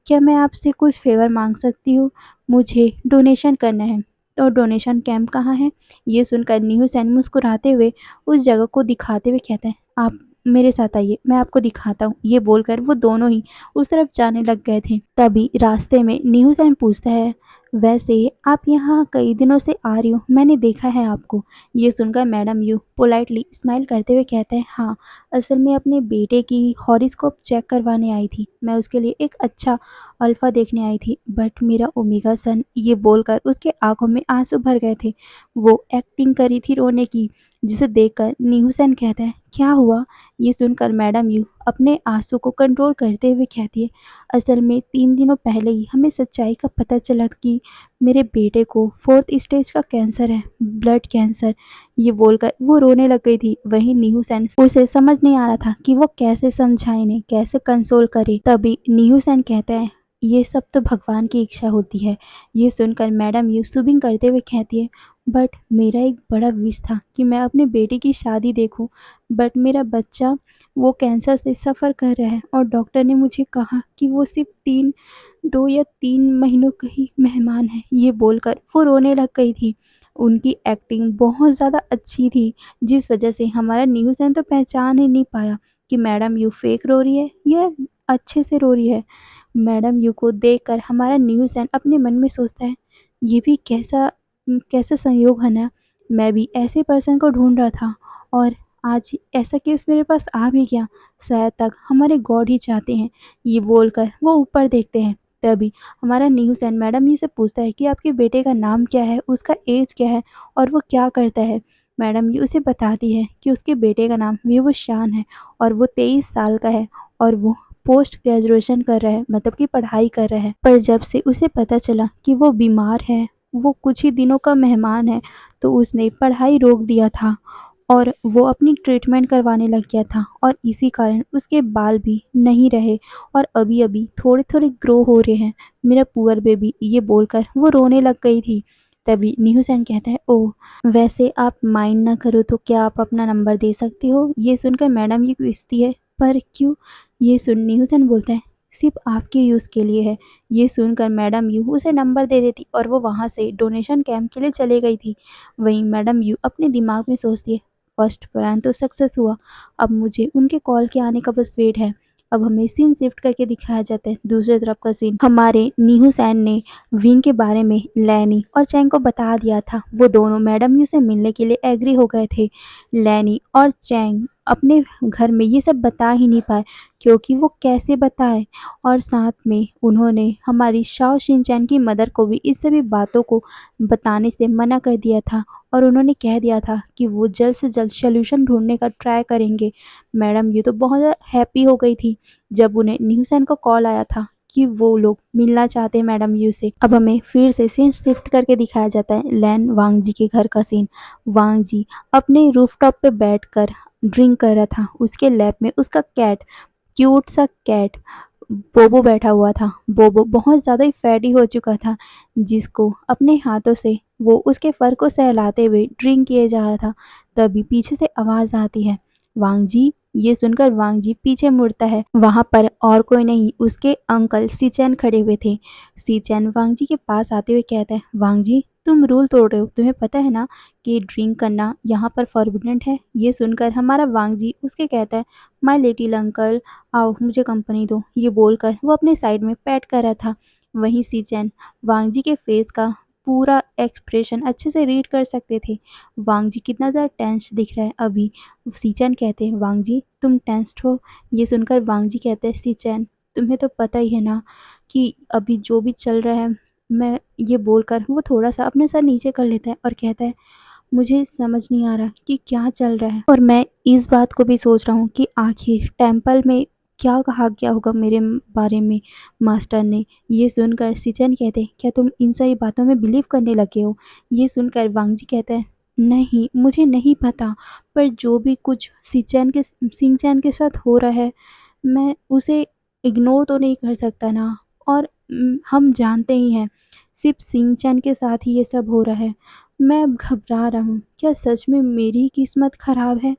क्या मैं आपसे कुछ फेवर मांग सकती हूँ? मुझे डोनेशन करना है। तो डोनेशन कैंप कहाँ है? ये सुनकर न्यूज़ैन मुस्कुराते हुए उस जगह को दिखाते हुए कहता है, आप मेरे साथ आइए, मैं आपको दिखाता हूँ। ये बोलकर वो दोनों ही उस तरफ जाने लग गए थे। तभी रास्ते में न्यूज़ैन पूछता है, वैसे आप यहाँ कई दिनों से आ रही हो, मैंने देखा है आपको। ये सुनकर मैडम यू पोलाइटली स्माइल करते हुए कहते हैं, हाँ, असल में अपने बेटे की हॉरोस्कोप चेक करवाने आई थी। मैं उसके लिए एक अच्छा अल्फा देखने आई थी, बट मेरा ओमेगा सन। ये बोलकर उसके आंखों में आंसू भर गए थे। वो एक्टिंग करी थी रोने की, जिसे देखकर न्यूसन कहता है, क्या हुआ? ये सुनकर मैडम यू अपने आंसू को कंट्रोल करते हुए कहती है, असल में 3 दिनों पहले ही हमें सच्चाई का पता चला कि मेरे बेटे को 4th स्टेज का कैंसर है, ब्लड कैंसर। ये बोलकर वो रोने लग गई थी। वहीं न्यूसन उसे समझ नहीं आ रहा था कि वो कैसे समझाए इन्हें, कैसे कंसोल करे। तभी न्यूसन कहता है, ये सब तो भगवान की इच्छा होती है। ये सुनकर मैडम यू सुबिंग करते हुए कहती है, बट मेरा एक बड़ा विश था कि मैं अपने बेटे की शादी देखूं, बट मेरा बच्चा वो कैंसर से सफ़र कर रहा है, और डॉक्टर ने मुझे कहा कि वो सिर्फ 2 या 3 महीनों का ही मेहमान है। ये बोलकर वो रोने लग गई थी। उनकी एक्टिंग बहुत ज़्यादा अच्छी थी, जिस वजह से हमारा न्यूज़ तो पहचान ही नहीं पाया कि मैडम यू फेक रो रही है या अच्छे से रो रही है। मैडम यू को देखकर हमारा न्यूज़ अपने मन में सोचता है, ये भी कैसा कैसा संयोग है ना, मैं भी ऐसे पर्सन को ढूंढ रहा था, और आज ऐसा केस मेरे पास आ भी गया। शायद तक हमारे गॉड ही चाहते हैं। ये बोलकर वो ऊपर देखते हैं। तभी हमारा न्यूज़ मैडम जी से पूछता है कि आपके बेटे का नाम क्या है, उसका एज क्या है, और वो क्या करता है। मैडम जी उसे बताती है कि उसके बेटे का नाम विवशान है, और वो 23 साल का है, और वो पोस्ट ग्रेजुएशन कर रहा है, मतलब कि पढ़ाई कर रहा है। पर जब से उसे पता चला कि वो बीमार है, वो कुछ ही दिनों का मेहमान है, तो उसने पढ़ाई रोक दिया था, और वो अपनी ट्रीटमेंट करवाने लग गया था, और इसी कारण उसके बाल भी नहीं रहे, और अभी अभी थोड़े थोड़े ग्रो हो रहे हैं, मेरा पुअर बेबी। ये बोलकर वो रोने लग गई थी। तभी न्यूज़ैन कहता है, ओह, वैसे आप माइंड ना करो तो क्या आप अपना नंबर दे सकती हो? ये सुनकर मैडम ये पूछती है, पर क्यों? ये सुन न्यूज़ैन बोलता है, सिर्फ आपके यूज़ के लिए है। ये सुनकर मैडम यू उसे नंबर दे देती, और वो वहाँ से डोनेशन कैंप के लिए चले गई थी। वहीं मैडम यू अपने दिमाग में सोचती है, फर्स्ट प्लान तो सक्सेस हुआ, अब मुझे उनके कॉल के आने का बस वेट है। अब हमें सीन शिफ्ट करके दिखाया जाता है दूसरी तरफ का सीन। हमारे नीहू सैन ने विंग के बारे में लैनी और चैंग को बता दिया था। वो दोनों मैडम यू से मिलने के लिए एग्री हो गए थे। लैनी और चैंग अपने घर में ये सब बता ही नहीं पाए, क्योंकि वो कैसे बताए, और साथ में उन्होंने हमारी शाओ शिनचैन की मदर को भी इस सभी बातों को बताने से मना कर दिया था, और उन्होंने कह दिया था कि वो जल्द से जल्द सॉल्यूशन ढूंढने का ट्राई करेंगे। मैडम ये तो बहुत ज़्यादा हैप्पी हो गई थी जब उन्हें न्यूसन का कॉल आया था कि वो लोग मिलना चाहते हैं मैडम यू से। अब हमें फिर से सीन शिफ्ट करके दिखाया जाता है लैन वांग जी के घर का सीन। वांग जी अपने रूफटॉप पे बैठकर ड्रिंक कर रहा था। उसके लैप में उसका कैट, क्यूट सा कैट बोबो बैठा हुआ था। बोबो बहुत ज़्यादा ही फैटी हो चुका था, जिसको अपने हाथों से वो उसके फर को सहलाते हुए ड्रिंक किए जा रहा था। तभी पीछे से आवाज़ आती है, वांग जी। ये सुनकर वांग जी पीछे मुड़ता है। वहाँ पर और कोई नहीं, उसके अंकल सीचैन खड़े हुए थे। सीचैन वांग जी के पास आते हुए कहता है, वांग जी तुम रूल तोड़ रहे हो, तुम्हें पता है ना कि ड्रिंक करना यहाँ पर फॉरबिडेन है। ये सुनकर हमारा वांग जी उसके कहता है, माय लिटिल अंकल, आओ मुझे कंपनी दो। ये बोलकर वो अपने साइड में पैट कर रहा था। वहीं सीचैन वांग जी के फेस का पूरा एक्सप्रेशन अच्छे से रीड कर सकते थे। वांग जी कितना ज़्यादा टेंस दिख रहा है अभी। सीचैन कहते हैं, वांग जी तुम टेंस्ड हो। ये सुनकर वांग जी कहते हैं, सीचैन तुम्हें तो पता ही है ना कि अभी जो भी चल रहा है। मैं ये बोलकर वो थोड़ा-सा अपना सर नीचे कर लेता है और कहता है, मुझे समझ नहीं आ रहा कि क्या चल रहा है और मैं इस बात को भी सोच रहा हूँ कि आखिर टेम्पल में क्या कहा गया होगा मेरे बारे में मास्टर ने। ये सुनकर सिचन कहते, क्या तुम इन सभी बातों में बिलीव करने लगे हो? ये सुनकर वांगजी कहता है, नहीं मुझे नहीं पता, पर जो भी कुछ सिंचैन के साथ हो रहा है मैं उसे इग्नोर तो नहीं कर सकता ना। और हम जानते ही हैं सिर्फ सिंचैन के साथ ही ये सब हो रहा है। मैं अब घबरा रहा हूँ, क्या सच में मेरी ही किस्मत ख़राब है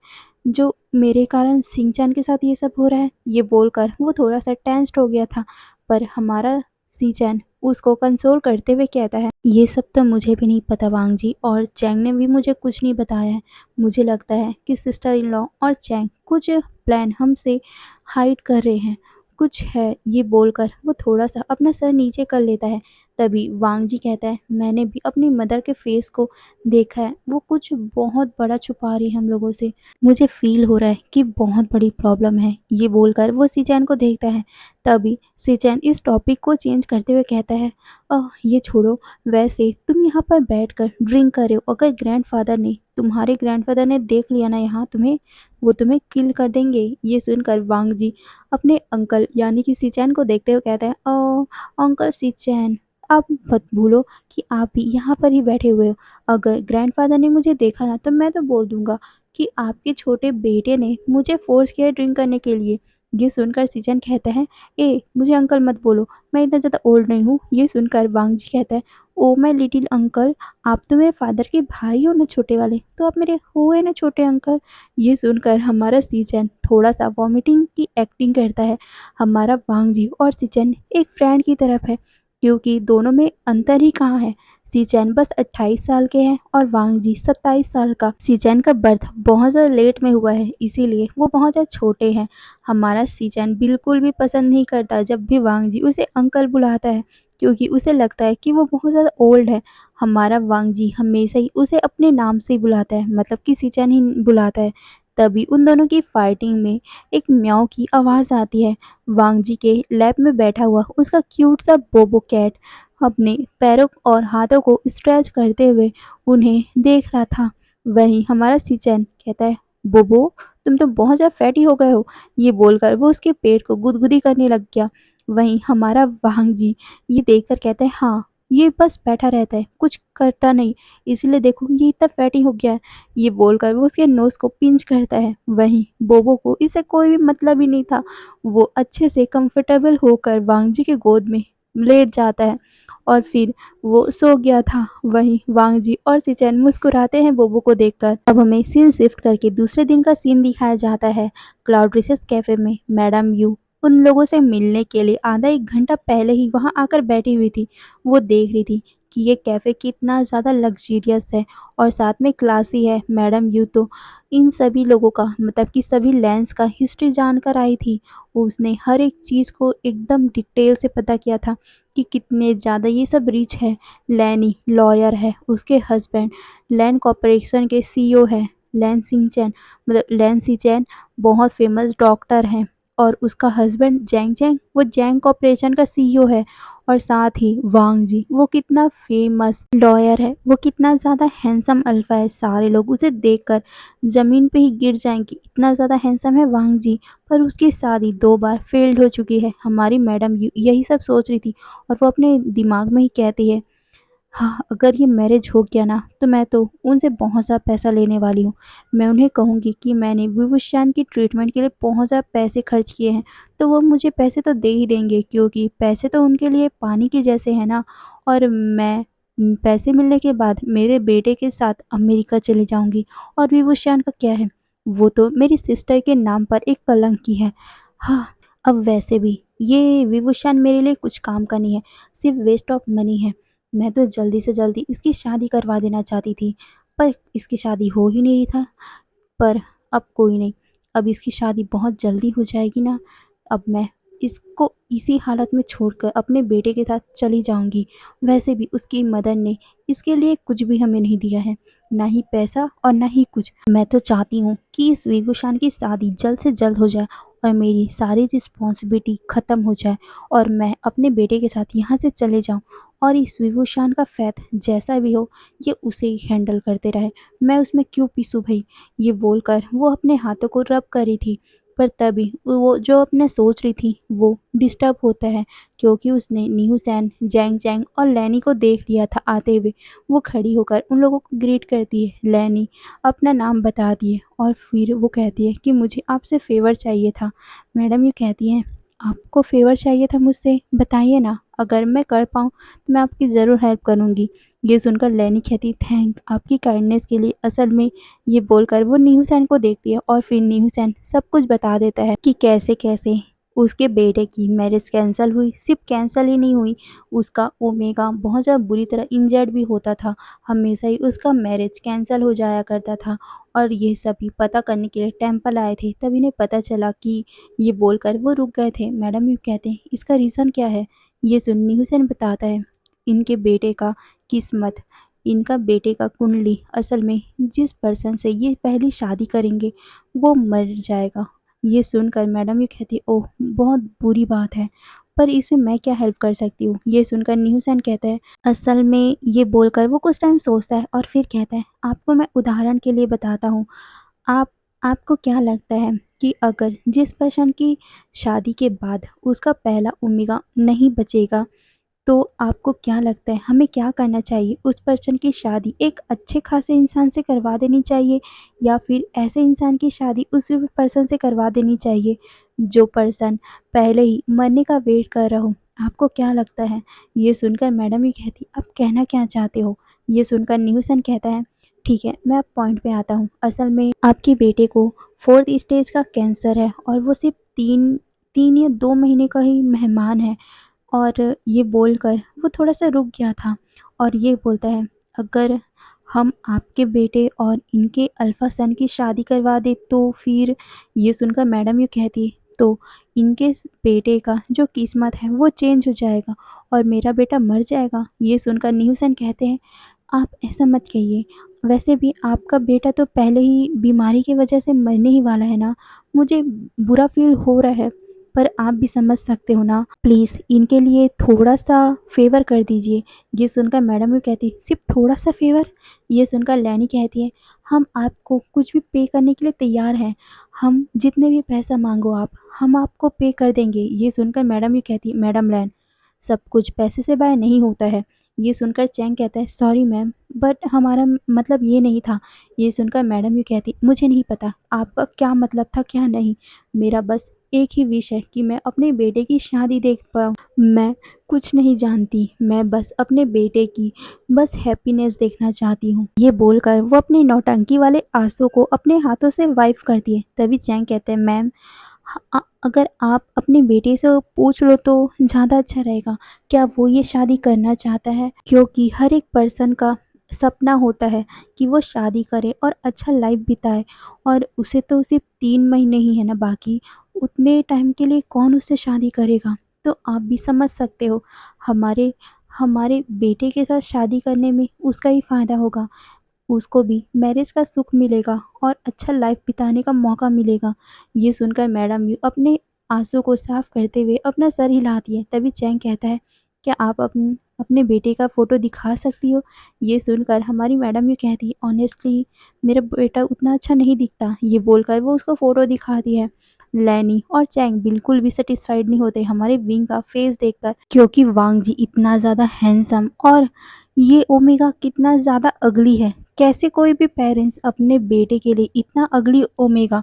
जो मेरे कारण सिंचैन के साथ ये सब हो रहा है? ये बोलकर वो थोड़ा-सा टेंस्ड हो गया था, पर हमारा सिंचैन उसको कंसोल करते हुए कहता है, ये सब तो मुझे भी नहीं पता वांग जी, और चैंग ने भी मुझे कुछ नहीं बताया है। मुझे लगता है कि सिस्टर इन लॉ और चैंग कुछ प्लान हमसे हाइड कर रहे हैं, कुछ है। ये बोलकर वो थोड़ा-सा अपना सर नीचे कर लेता है। तभी वांग जी कहता है, मैंने भी अपनी मदर के फेस को देखा है, वो कुछ बहुत बड़ा छुपा रही है हम लोगों से। मुझे फ़ील हो रहा है कि बहुत बड़ी प्रॉब्लम है। ये बोलकर वो सिचैन को देखता है। तभी सिचैन इस टॉपिक को चेंज करते हुए कहता है, ये छोड़ो, वैसे तुम यहाँ पर बैठकर ड्रिंक कर रहे हो, अगर तुम्हारे ग्रैंडफ़ादर ने देख लिया ना यहाँ तुम्हें, वो तुम्हें किल कर देंगे। ये सुनकर वांग जी अपने अंकल यानी कि सिचैन को देखते हुए कहता है, अंकल सिचैन, आप मत भूलो कि आप भी यहाँ पर ही बैठे हुए हो। अगर ग्रैंडफ़ादर ने मुझे देखा ना तो मैं तो बोल दूँगा कि आपके छोटे बेटे ने मुझे फ़ोर्स किया है ड्रिंक करने के लिए। ये सुनकर सिचन कहता है, मुझे अंकल मत बोलो, मैं इतना ज़्यादा ओल्ड नहीं हूँ। ये सुनकर वांग जी कहता है, ओह माय लिटिल अंकल, आप तो मेरे फादर के भाई हो ना छोटे वाले, तो आप मेरे हुए ना छोटे अंकल। ये सुनकर हमारा सिचन थोड़ा-सा वॉमिटिंग की एक्टिंग करता है। हमारा वांग जी और सिचन एक फ्रेंड की तरफ है, क्योंकि दोनों में अंतर ही कहाँ है। सिचैन बस 28 साल के हैं और वांग जी 27 साल का। सिचैन का बर्थ बहुत ज़्यादा लेट में हुआ है, इसीलिए वो बहुत ज़्यादा छोटे हैं। हमारा सिचैन बिल्कुल भी पसंद नहीं करता जब भी वांग जी उसे अंकल बुलाता है, क्योंकि उसे लगता है कि वो बहुत ज़्यादा ओल्ड है। हमारा वांग जी हमेशा ही उसे अपने नाम से ही बुलाता है, मतलब कि सिचैन ही बुलाता है। तभी उन दोनों की फाइटिंग में एक म्याऊं की आवाज़ आती है। वांग जी के लैब में बैठा हुआ उसका क्यूट सा बोबो कैट अपने पैरों और हाथों को स्ट्रेच करते हुए उन्हें देख रहा था। वहीं हमारा सिचन कहता है, बोबो तुम तो बहुत ज़्यादा फैटी हो गए हो। ये बोलकर वो उसके पेट को गुदगुदी करने लग गया। वहीं हमारा वांग जी ये देखकर कहता है, हाँ ये बस बैठा रहता है, कुछ करता नहीं, इसलिए देखो ये इतना फैटी हो गया है। ये बोलकर वो उसके नोज़ को पिंच करता है। वहीं बोबो को इससे कोई भी मतलब ही नहीं था। वो अच्छे से कंफर्टेबल होकर वांग जी के गोद में लेट जाता है और फिर वो सो गया था। वहीं वांग जी और सिचैन मुस्कुराते हैं बोबो को देखकर। अब हमें सीन शिफ्ट करके दूसरे दिन का सीन दिखाया जाता है। क्लाउड रिसेस कैफे में मैडम यू उन लोगों से मिलने के लिए आधा एक घंटा पहले ही वहां आकर बैठी हुई थी। वो देख रही थी कि ये कैफ़े कितना ज़्यादा लग्जरियस है और साथ में क्लासी है। मैडम यू तो इन सभी लोगों का, मतलब कि सभी लैंस का हिस्ट्री जानकर आई थी। उसने हर एक चीज़ को एकदम डिटेल से पता किया था कि कितने ज़्यादा ये सब रिच है। लैनी लॉयर है, उसके हस्बैंड लैन कॉर्पोरेशन के सीईओ है। लैन सिंचैन, मतलब लैन सिचैन बहुत फेमस डॉक्टर हैं, और उसका हस्बैंड जैंग जैंग वो जैंग कॉर्पोरेशन का सीईओ है। और साथ ही वांग जी वो कितना फेमस लॉयर है, वो कितना ज़्यादा हैंडसम अल्फा है, सारे लोग उसे देखकर ज़मीन पे ही गिर जाएंगे, इतना ज़्यादा हैंडसम है वांग जी। पर उसकी शादी 2 बार फेल्ड हो चुकी है। हमारी मैडम यही सब सोच रही थी और वो अपने दिमाग में ही कहती है, हाँ, अगर ये मैरिज हो गया ना तो मैं तो उनसे बहुत ज़्यादा पैसा लेने वाली हूँ। मैं उन्हें कहूँगी कि मैंने विवुश्यान की ट्रीटमेंट के लिए बहुत ज़्यादा पैसे खर्च किए हैं, तो वो मुझे पैसे तो दे ही देंगे, क्योंकि पैसे तो उनके लिए पानी के जैसे हैं ना। और मैं पैसे मिलने के बाद मेरे बेटे के साथ अमेरिका चली जाऊँगी, और विवुश्यान का क्या है, वो तो मेरी सिस्टर के नाम पर एक कलंकी है। हाँ, अब वैसे भी ये विवुश्यान मेरे लिए कुछ काम का नहीं है, सिर्फ वेस्ट ऑफ मनी है। मैं तो जल्दी से जल्दी इसकी शादी करवा देना चाहती थी, पर इसकी शादी हो ही नहीं रही था। पर अब कोई नहीं, अब इसकी शादी बहुत जल्दी हो जाएगी ना, अब मैं इसको इसी हालत में छोड़कर अपने बेटे के साथ चली जाऊँगी। वैसे भी उसकी मदर ने इसके लिए कुछ भी हमें नहीं दिया है, ना ही पैसा और ना ही कुछ। मैं तो चाहती हूँ कि इस विभूषण की शादी जल्द से जल्द हो जाए और मेरी सारी रिस्पॉन्सिबिलिटी ख़त्म हो जाए और मैं अपने बेटे के साथ यहाँ से चले जाऊँ और इस विभूषण का फ़ैथ जैसा भी हो, ये उसे ही हैंडल करते रहे। मैं उसमें क्यों पिसूँ भई? ये बोलकर वो अपने हाथों को रब कर रही थी, पर तभी वो जो अपने सोच रही थी वो डिस्टर्ब होता है, क्योंकि उसने न्यू सैन, जैंग जैंग और लैनी को देख लिया था आते हुए। वो खड़ी होकर उन लोगों को ग्रीट करती है। लैनी अपना नाम बता दिए और फिर वो कहती है कि मुझे आपसे फ़ेवर चाहिए था। मैडम ये कहती हैं, आपको फ़ेवर चाहिए था मुझसे? बताइए ना, अगर मैं कर पाऊँ तो मैं आपकी ज़रूर हेल्प करूँगी। ये सुनकर लैनी कहती, थैंक आपकी काइंडनेस के लिए। असल में ये बोलकर वो नीहू सैन को देखती है और फिर नीहू सैन सब कुछ बता देता है कि कैसे-कैसे उसके बेटे की मैरिज कैंसल हुई। सिर्फ कैंसल ही नहीं हुई, उसका ओमेगा बहुत ज़्यादा बुरी तरह इंजर्ड भी होता था। हमेशा ही उसका मैरिज कैंसल हो जाया करता था और ये सभी पता करने के लिए टेंपल आए थे। तब इन्हें पता चला कि ये बोलकर वो रुक गए थे। मैडम ये कहते हैं, इसका रीज़न क्या है? ये सुन नीहू सैन बताता है, इनके बेटे का किस्मत, इनका बेटे का कुंडली, असल में जिस पर्सन से ये पहली शादी करेंगे वो मर जाएगा। ये सुनकर मैडम ये कहती, ओह बहुत बुरी बात है, पर इसमें मैं क्या हेल्प कर सकती हूँ? ये सुनकर न्यूसन कहता है, असल में ये बोलकर वो कुछ टाइम सोचता है और फिर कहता है, आपको मैं उदाहरण के लिए बताता हूँ। आप आपको क्या लगता है कि अगर जिस पर्सन की शादी के बाद उसका पहला ओमेगा नहीं बचेगा, तो आपको क्या लगता है हमें क्या करना चाहिए? उस पर्सन की शादी एक अच्छे खासे इंसान से करवा देनी चाहिए या फिर ऐसे इंसान की शादी उस पर्सन से करवा देनी चाहिए जो पर्सन पहले ही मरने का वेट कर रहा हो? आपको क्या लगता है? ये सुनकर मैडम ये कहती, आप कहना क्या चाहते हो? ये सुनकर न्यूसन कहता है, ठीक है, मैं अब पॉइंट पे आता हूँ। असल में आपके बेटे को 4th स्टेज का कैंसर है और वो सिर्फ 3 या 2 महीने का ही मेहमान है। और ये बोलकर वो थोड़ा-सा रुक गया था और ये बोलता है, अगर हम आपके बेटे और इनके अल्फ़ा सन की शादी करवा दें तो फिर? ये सुनकर मैडम ये कहती है, तो इनके बेटे का जो किस्मत है वो चेंज हो जाएगा और मेरा बेटा मर जाएगा। ये सुनकर न्यूसन कहते हैं, आप ऐसा मत कहिए, वैसे भी आपका बेटा तो पहले ही बीमारी की वजह से मरने ही वाला है ना। मुझे बुरा फ़ील हो रहा है, पर आप भी समझ सकते हो ना, प्लीज़ इनके लिए थोड़ा-सा फ़ेवर कर दीजिए। ये सुनकर मैडम भी कहती, सिर्फ़ थोड़ा-सा फ़ेवर? ये सुनकर लैनी कहती है, हम आपको कुछ भी पे करने के लिए तैयार हैं। हम जितने भी पैसा माँगो आप, हम आपको पे कर देंगे। ये सुनकर मैडम ये कहती, मैडम लैन, सब कुछ पैसे से बाय नहीं होता है। ये सुनकर चैंग कहता है, सॉरी मैम, बट हमारा मतलब ये नहीं था। ये सुनकर मैडम ये कहती, मुझे नहीं पता आपका क्या मतलब था क्या नहीं। मेरा बस एक ही विश है कि मैं अपने बेटे की शादी देख पाऊँ। मैं कुछ नहीं जानती, मैं बस अपने बेटे की बस हैप्पीनेस देखना चाहती हूँ। ये बोलकर वो अपने नौटंकी वाले आँसू को अपने हाथों से वाइप करती है। तभी चैंग कहते हैं, मैम अगर आप अपने बेटे से पूछ लो तो ज़्यादा अच्छा रहेगा। क्या वो ये शादी करना चाहता है? क्योंकि हर एक पर्सन का सपना होता है कि वो शादी करे और अच्छा लाइफ बिताए और उसे तो सिर्फ 3 महीने ही है ना बाकी, उतने टाइम के लिए कौन उससे शादी करेगा? तो आप भी समझ सकते हो, हमारे हमारे बेटे के साथ शादी करने में उसका ही फ़ायदा होगा। उसको भी मैरिज का सुख मिलेगा और अच्छा लाइफ बिताने का मौका मिलेगा। ये सुनकर मैडम भी अपने आँसू को साफ करते हुए अपना सर हिलाती है। तभी चैंग कहता है, क्या आप अपने बेटे का फ़ोटो दिखा सकती हो? ये सुनकर हमारी मैडम ये कहती है, ऑनेस्टली मेरा बेटा उतना अच्छा नहीं दिखता। ये बोलकर वो उसको फ़ोटो दिखाती है। लैनी और चैंग बिल्कुल भी सैटिस्फाइड नहीं होते हमारे विंग का फेस देखकर, क्योंकि वांग जी इतना ज़्यादा हैंडसम और ये ओमेगा कितना ज़्यादा अगली है। कैसे कोई भी पेरेंट्स अपने बेटे के लिए इतना अगली ओमेगा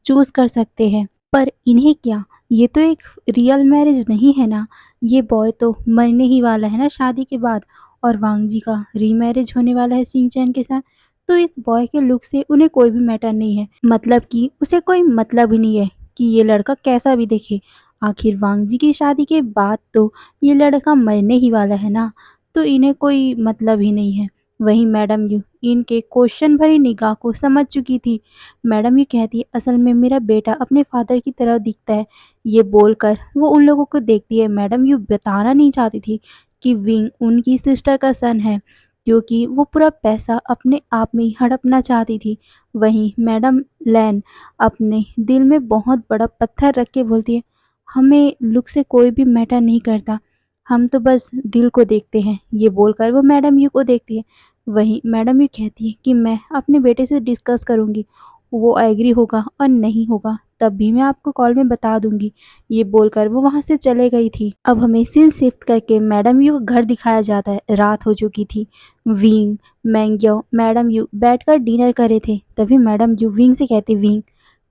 चूज़ कर सकते हैं? पर इन्हें क्या, ये तो एक रियल मैरिज नहीं है ना। ये बॉय तो मरने ही वाला है ना शादी के बाद और वांग जी का रीमैरिज होने वाला है सिंह-चैन के साथ। तो इस बॉय के लुक से उन्हें कोई भी मैटर नहीं है, मतलब कि उसे कोई मतलब ही नहीं है कि ये लड़का कैसा भी दिखे। आखिर वांग जी की शादी के बाद तो ये लड़का मरने ही वाला है ना। तो इन्हें कोई मतलब ही नहीं है। वहीं मैडम यू इनके क्वेश्चन भरी निगाह को समझ चुकी थी। मैडम यू कहती है, असल में मेरा बेटा अपने फादर की तरह दिखता है। ये बोलकर वो उन लोगों को देखती है। मैडम यू बताना नहीं चाहती थी कि विंग उनकी सिस्टर का सन है, क्योंकि वो पूरा पैसा अपने आप में ही हड़पना चाहती थी। वहीं मैडम लैन अपने दिल में बहुत बड़ा पत्थर रख के बोलती है, हमें लुक से कोई भी मैटर नहीं करता, हम तो बस दिल को देखते हैं। ये बोलकर वो मैडम यू को देखती है। वहीं मैडम यू कहती है कि मैं अपने बेटे से डिस्कस करूंगी, वो एग्री होगा और नहीं होगा तब भी मैं आपको कॉल में बता दूंगी। ये बोलकर वो वहां से चले गई थी। अब हमें सीन शिफ्ट करके मैडम यू का घर दिखाया जाता है। रात हो चुकी थी। विंग, मैंग्यो, मैडम यू बैठकर डिनर कर रहे थे। तभी मैडम यू विंग से कहती, विंग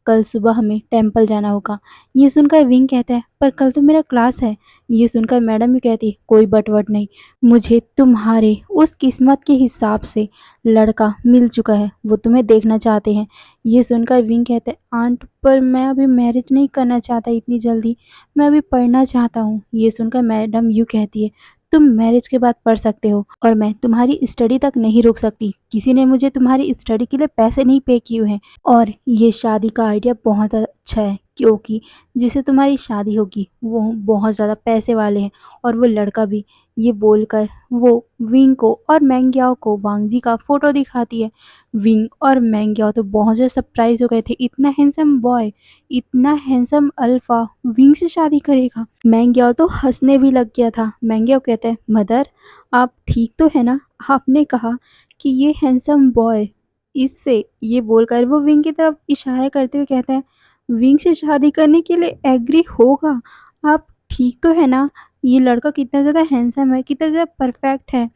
कल सुबह हमें टेम्पल जाना होगा। ये सुनकर विंग कहता है, पर कल तो मेरा क्लास है। ये सुनकर मैडम भी कहती है, कोई बटवट नहीं, मुझे तुम्हारे उस किस्मत के हिसाब से लड़का मिल चुका है, वो तुम्हें देखना चाहते हैं। ये सुनकर विंग कहते हैं, आंट पर मैं अभी मैरिज नहीं करना चाहता इतनी जल्दी, मैं अभी पढ़ना चाहता हूँ। ये सुनकर मैडम यू कहती है, तुम मैरिज के बाद पढ़ सकते हो और मैं तुम्हारी स्टडी तक नहीं रोक सकती। किसी ने मुझे तुम्हारी स्टडी के लिए पैसे नहीं पे किए हैं। और ये शादी का आइडिया बहुत अच्छा है, क्योंकि जिसे तुम्हारी शादी होगी वो बहुत ज़्यादा पैसे वाले हैं और वो लड़का भी। ये बोलकर वो विंग को और मैंग्याओ को वांगजी का फोटो दिखाती है। विंग और मैंग्याओ तो बहुत ज़्यादा सरप्राइज हो गए थे, इतना हैंडसम बॉय, इतना हैंडसम अल्फा विंग से शादी करेगा। मैंग्याओ तो हंसने भी लग गया था। मैंग्याओ कहते हैं, मदर आप ठीक तो है ना, आपने कहा कि ये हैंडसम बॉय इससे। ये बोलकर वो विंग की तरफ इशारा करते हुए कहता है, विंग से शादी करने के लिए एग्री होगा, आप ठीक तो है ना, ये लड़का कितना ज़्यादा हैंडसम है, कितना ज़्यादा परफेक्ट है।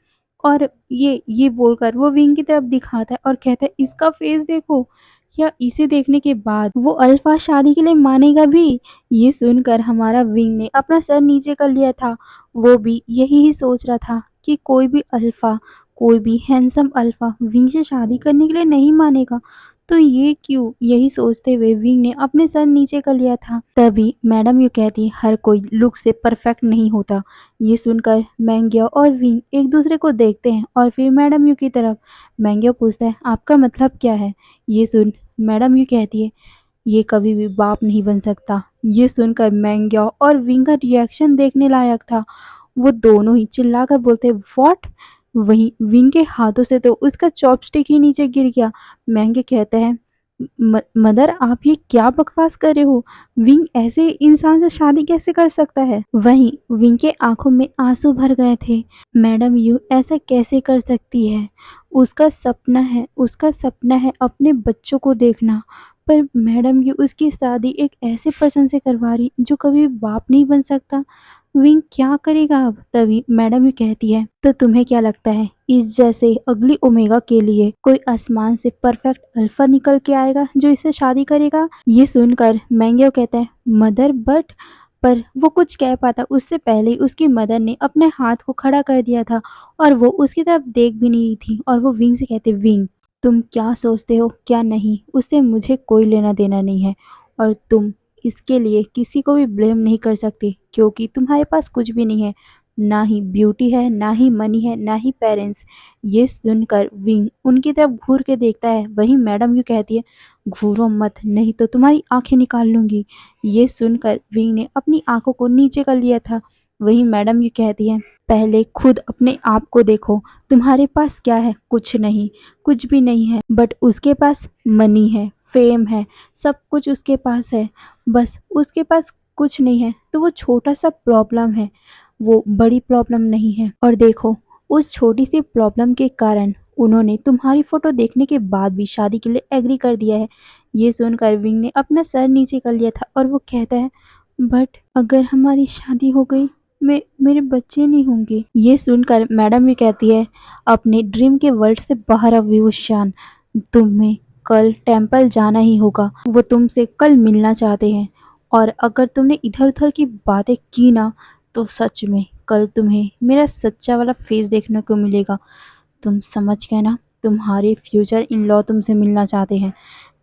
और ये बोलकर वो विंग की तरफ दिखाता है और कहता है, इसका फेस देखो, क्या इसे देखने के बाद वो अल्फा शादी के लिए मानेगा भी। ये सुनकर हमारा विंग ने अपना सर नीचे कर लिया था। वो भी यही ही सोच रहा था कि कोई भी अल्फा, कोई भी हैंडसम अल्फा विंग से शादी करने के लिए नहीं मानेगा, तो ये क्यों। यही सोचते हुए विंग ने अपने सर नीचे कर लिया था। तभी मैडम यू कहती, हर कोई लुक से परफेक्ट नहीं होता। ये सुनकर मैंग्यो और विंग एक दूसरे को देखते हैं और फिर मैडम यू की तरफ। मैंग्यो पूछता है, आपका मतलब क्या है। ये सुन मैडम यू कहती है, ये कभी भी बाप नहीं बन सकता। ये सुनकर मैंग्यो और विंग का रिएक्शन देखने लायक था। वो दोनों ही चिल्लाकर बोलते, व्हाट। वहीं विंग के हाथों से तो उसका चॉपस्टिक ही नीचे गिर गया। मैंगे कहते हैं, मदर आप ये क्या बकवास कर रहे हो, विंग ऐसे इंसान से शादी कैसे कर सकता है। वहीं विंग के आंखों में आंसू भर गए थे। मैडम यू ऐसा कैसे कर सकती है, उसका सपना है, उसका सपना है अपने बच्चों को देखना, पर मैडम यू उसकी शादी एक ऐसे पर्सन से करवा रही जो कभी बाप नहीं बन सकता। विंग क्या करेगा अब। तभी मैडम यू कहती है, तो तुम्हें क्या लगता है इस जैसे अगली ओमेगा के लिए कोई आसमान से परफेक्ट अल्फा निकल के आएगा जो इससे शादी करेगा। ये सुनकर मैंग्यो कहता है, मदर बट। पर वो कुछ कह पाता उससे पहले ही उसकी मदर ने अपने हाथ को खड़ा कर दिया था और वो उसकी तरफ देख भी नहीं थी। और वो विंग से कहते, विंग तुम क्या सोचते हो क्या नहीं, उससे मुझे कोई लेना देना नहीं है और तुम इसके लिए किसी को भी ब्लेम नहीं कर सकते, क्योंकि तुम्हारे पास कुछ भी नहीं है, ना ही ब्यूटी है, ना ही मनी है, ना ही पेरेंट्स। ये सुनकर विंग उनकी तरफ घूर के देखता है। वहीं मैडम यू कहती है, घूरो मत नहीं तो तुम्हारी आंखें निकाल लूंगी। ये सुनकर विंग ने अपनी आंखों को नीचे कर लिया था। वहीं मैडम यू कहती है, पहले खुद अपने आप को देखो, तुम्हारे पास क्या है, कुछ नहीं, कुछ भी नहीं है, बट उसके पास मनी है, फेम है, सब कुछ उसके पास है, बस उसके पास कुछ नहीं है तो वो छोटा सा प्रॉब्लम है, वो बड़ी प्रॉब्लम नहीं है। और देखो उस छोटी सी प्रॉब्लम के कारण उन्होंने तुम्हारी फोटो देखने के बाद भी शादी के लिए एग्री कर दिया है। ये सुनकर विंग ने अपना सर नीचे कर लिया था और वो कहता है, बट अगर हमारी शादी हो गई मेरे बच्चे नहीं होंगे। ये सुनकर मैडम भी कहती है, अपने ड्रीम के वर्ल्ड से बाहर अब विवशान, तुम्हें कल टेम्पल जाना ही होगा, वो तुमसे कल मिलना चाहते हैं और अगर तुमने इधर उधर की बातें की ना तो सच में कल तुम्हें मेरा सच्चा वाला फेस देखने को मिलेगा। तुम समझ गए ना, तुम्हारे फ्यूचर इन लॉ तुमसे मिलना चाहते हैं,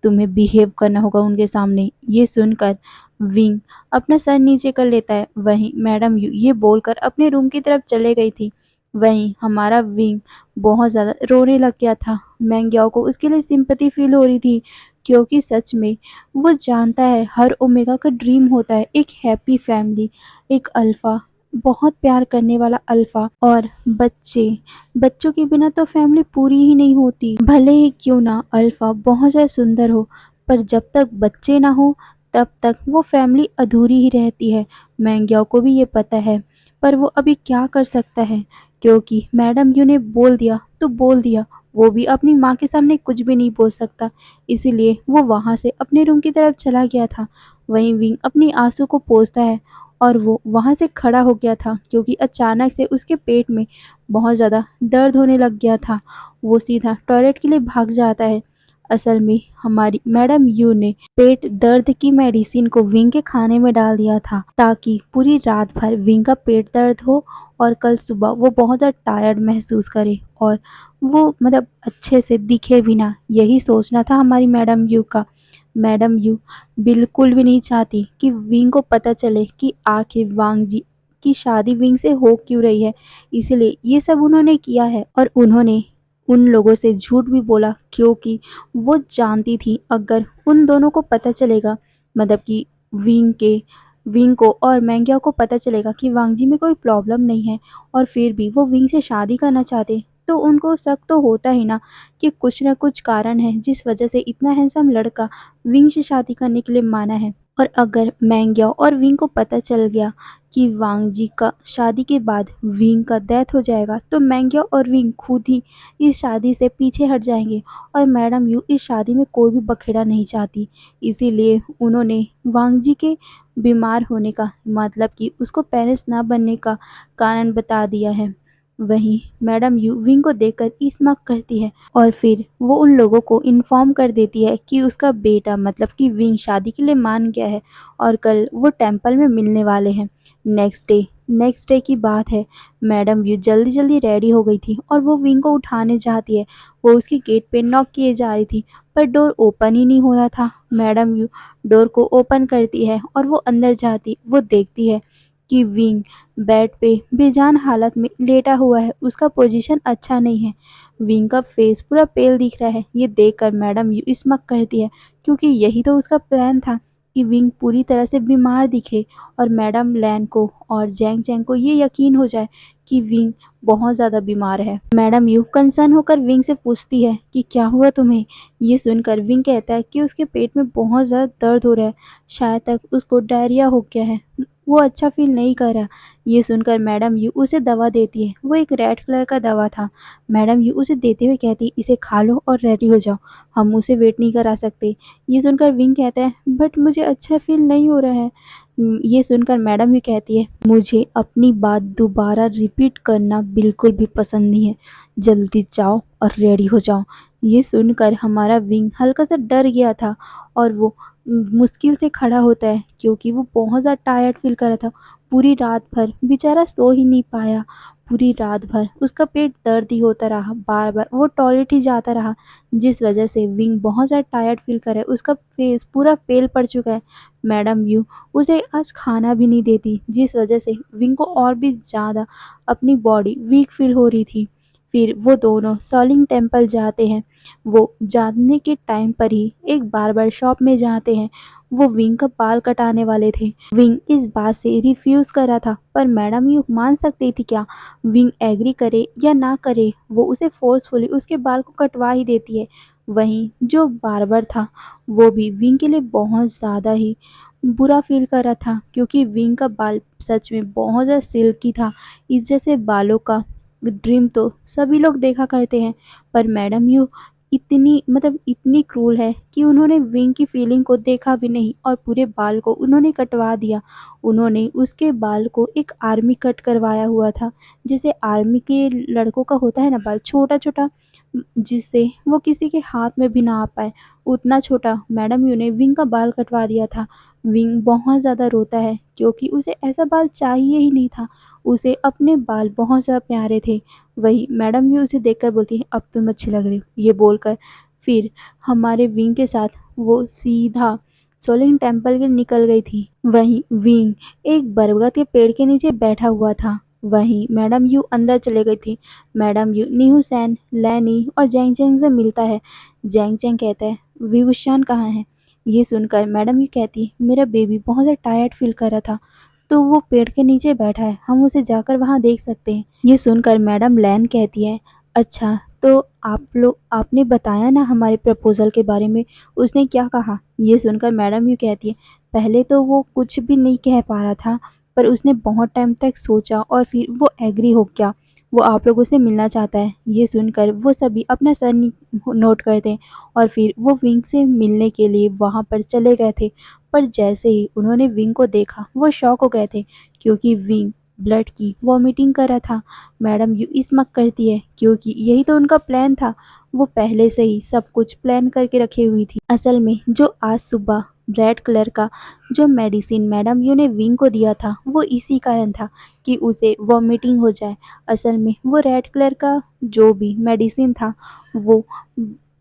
तुम्हें बिहेव करना होगा उनके सामने। ये सुनकर विंग अपना सर नीचे कर लेता है। वहीं मैडम यू ये बोलकर अपने रूम की तरफ चले गई थी। वहीं हमारा विंग बहुत ज़्यादा रोने लग गया था। मैंग्याओ को उसके लिए सिंपैथी फ़ील हो रही थी, क्योंकि सच में वो जानता है हर ओमेगा का ड्रीम होता है एक हैप्पी फैमिली, एक अल्फ़ा, बहुत प्यार करने वाला अल्फ़ा और बच्चे। बच्चों के बिना तो फैमिली पूरी ही नहीं होती। भले ही क्यों ना अल्फ़ा बहुत ज़्यादा सुंदर हो, पर जब तक बच्चे ना हो तब तक वो फैमिली अधूरी ही रहती है। मैंग्याओ को भी ये पता है, पर वो अभी क्या कर सकता है, क्योंकि मैडम यू ने बोल दिया तो बोल दिया। वो भी अपनी माँ के सामने कुछ भी नहीं बोल सकता, इसीलिए वो वहाँ से अपने रूम की तरफ चला गया था। वहीं विंग अपनी आंसू को पोंछता है और वो वहाँ से खड़ा हो गया था, क्योंकि अचानक से उसके पेट में बहुत ज़्यादा दर्द होने लग गया था। वो सीधा टॉयलेट के लिए भाग जाता है। असल में हमारी मैडम यू ने पेट दर्द की मेडिसिन को विंग के खाने में डाल दिया था, ताकि पूरी रात भर विंग का पेट दर्द हो और कल सुबह वो बहुत ज़्यादा टायर्ड महसूस करे और वो अच्छे से दिखे भी ना। यही सोचना था हमारी मैडम यू का। मैडम यू बिल्कुल भी नहीं चाहती कि विंग को पता चले कि आखिर वांग जी की शादी विंग से हो क्यों रही है, इसलिए ये सब उन्होंने किया है। और उन्होंने उन लोगों से झूठ भी बोला, क्योंकि वो जानती थी अगर उन दोनों को पता चलेगा, कि विंग के विंग को और मैंग्या को पता चलेगा कि वांगजी में कोई प्रॉब्लम नहीं है और फिर भी वो विंग से शादी करना चाहते, तो उनको शक तो होता ही ना कि कुछ ना कुछ कारण है जिस वजह से इतना हैंडसम लड़का विंग से शादी करने के लिए माना है। और अगर मैंग्या और विंग को पता चल गया कि वांगजी का शादी के बाद विंग का डेथ हो जाएगा, तो मैंग्या और विंग खुद ही इस शादी से पीछे हट जाएंगे। और मैडम यू इस शादी में कोई भी बखेड़ा नहीं चाहती, इसीलिए उन्होंने वांगजी के बीमार होने का, कि उसको पेरेंट्स ना बनने का कारण बता दिया है। वहीं मैडम यू विंग को देखकर इस्माक करती है और फिर वो उन लोगों को इन्फॉर्म कर देती है कि उसका बेटा, कि विंग शादी के लिए मान गया है और कल वो टेंपल में मिलने वाले हैं। नेक्स्ट डे की बात है। मैडम यू जल्दी जल्दी रेडी हो गई थी और वो विंग को उठाने जाती है। वो उसकी गेट पे नॉक किए जा रही थी, पर डोर ओपन ही नहीं हो रहा था। मैडम यू डोर को ओपन करती है और वो अंदर जाती, वो देखती है कि विंग बेड पे बेजान हालत में लेटा हुआ है। उसका पोजीशन अच्छा नहीं है। विंग का फेस पूरा पेल दिख रहा है। ये देखकर मैडम यू इस्मक करती है, क्योंकि यही तो उसका प्लान था कि विंग पूरी तरह से बीमार दिखे और मैडम लैन को और जैंग चैंग को ये यकीन हो जाए कि विंग बहुत ज़्यादा बीमार है। मैडम यू कंसर्न होकर विंग से पूछती है कि क्या हुआ तुम्हें। ये सुनकर विंग कहता है कि उसके पेट में बहुत ज़्यादा दर्द हो रहा है, शायद तक उसको डायरिया हो गया है, वो अच्छा फील नहीं कर रहा। ये सुनकर मैडम यू उसे दवा देती है। वो एक रेड कलर का दवा था। मैडम यू उसे देते हुए कहती, इसे खा लो और रेडी हो जाओ, हम उसे वेट नहीं करा सकते। ये सुनकर विंग कहता है, बट मुझे अच्छा फील नहीं हो रहा है। ये सुनकर मैडम यू कहती है, मुझे अपनी बात दोबारा रिपीट करना बिल्कुल भी पसंद नहीं है, जल्दी जाओ और रेडी हो जाओ। ये सुनकर हमारा विंग हल्का सा डर गया था और वो मुश्किल से खड़ा होता है, क्योंकि वो बहुत ज़्यादा टायर्ड फील कर रहा था। पूरी रात भर बेचारा सो ही नहीं पाया। पूरी रात भर उसका पेट दर्द ही होता रहा, बार बार वो टॉयलेट ही जाता रहा, जिस वजह से विंग बहुत ज़्यादा टायर्ड फील कर रहा है। उसका फेस पूरा पेल पड़ चुका है। मैडम यू उसे आज खाना भी नहीं देती, जिस वजह से विंग को और भी ज़्यादा अपनी बॉडी वीक फील हो रही थी। फिर वो दोनों सॉलिंग टेम्पल जाते हैं। वो जाने के टाइम पर ही एक बार्बर शॉप में जाते हैं। वो विंग का बाल कटाने वाले थे। विंग इस बात से रिफ्यूज़ कर रहा था, पर मैडम यू मान सकती थी क्या। विंग एग्री करे या ना करे, वो उसे फोर्सफुली उसके बाल को कटवा ही देती है। वहीं जो बार्बर था, वो भी विंग के लिए बहुत ज़्यादा ही बुरा फील कर रहा था, क्योंकि विंग का बाल सच में बहुत ज़्यादा सिल्की था। इस जैसे बालों का ड्रीम तो सभी लोग देखा करते हैं, पर मैडम यू इतनी क्रूल है कि उन्होंने विंग की फीलिंग को देखा भी नहीं और पूरे बाल को उन्होंने कटवा दिया। उन्होंने उसके बाल को एक आर्मी कट करवाया हुआ था, जैसे आर्मी के लड़कों का होता है ना बाल, छोटा छोटा, जिससे वो किसी के हाथ में भी ना आ पाए, उतना छोटा मैडम यू ने विंग का बाल कटवा दिया था। विंग बहुत ज़्यादा रोता है, क्योंकि उसे ऐसा बाल चाहिए ही नहीं था। उसे अपने बाल बहुत ज़्यादा प्यारे थे। वही मैडम यू उसे देखकर बोलती है, अब तुम अच्छी लग रही हो। ये बोलकर फिर हमारे विंग के साथ वो सीधा सोलिंग टेम्पल के निकल गई थी। वहीं विंग एक बरगद के पेड़ के नीचे बैठा हुआ था। वहीं मैडम यू अंदर चले गई थी। मैडम यू न्यू सैन, लैनी और जैंग चैंग से मिलता है। जैंग चैंग कहता है विवुशान कहाँ है? ये सुनकर मैडम यू कहती मेरा बेबी बहुत ज़्यादा टायर्ड फील कर रहा था तो वो पेड़ के नीचे बैठा है, हम उसे जाकर वहाँ देख सकते हैं। ये सुनकर मैडम लैन कहती है अच्छा, तो आपने बताया ना हमारे प्रपोजल के बारे में, उसने क्या कहा? ये सुनकर मैडम यू कहती है पहले तो वो कुछ भी नहीं कह पा रहा था, पर उसने बहुत टाइम तक सोचा और फिर वो एग्री हो गया। वो आप लोगों से मिलना चाहता है। ये सुनकर वो सभी अपना सर नोट करते हैं और फिर वो विंग से मिलने के लिए वहाँ पर चले गए थे। पर जैसे ही उन्होंने विंग को देखा वो शॉक हो गए थे, क्योंकि विंग ब्लड की वॉमिटिंग कर रहा था। मैडम यू इसमक करती है क्योंकि यही तो उनका प्लान था। वो पहले से ही सब कुछ प्लान करके रखी हुई थी। असल में जो आज सुबह रेड कलर का जो मेडिसिन मैडम यू ने विंग को दिया था वो इसी कारण था कि उसे वॉमिटिंग हो जाए। असल में वो रेड कलर का जो भी मेडिसिन था वो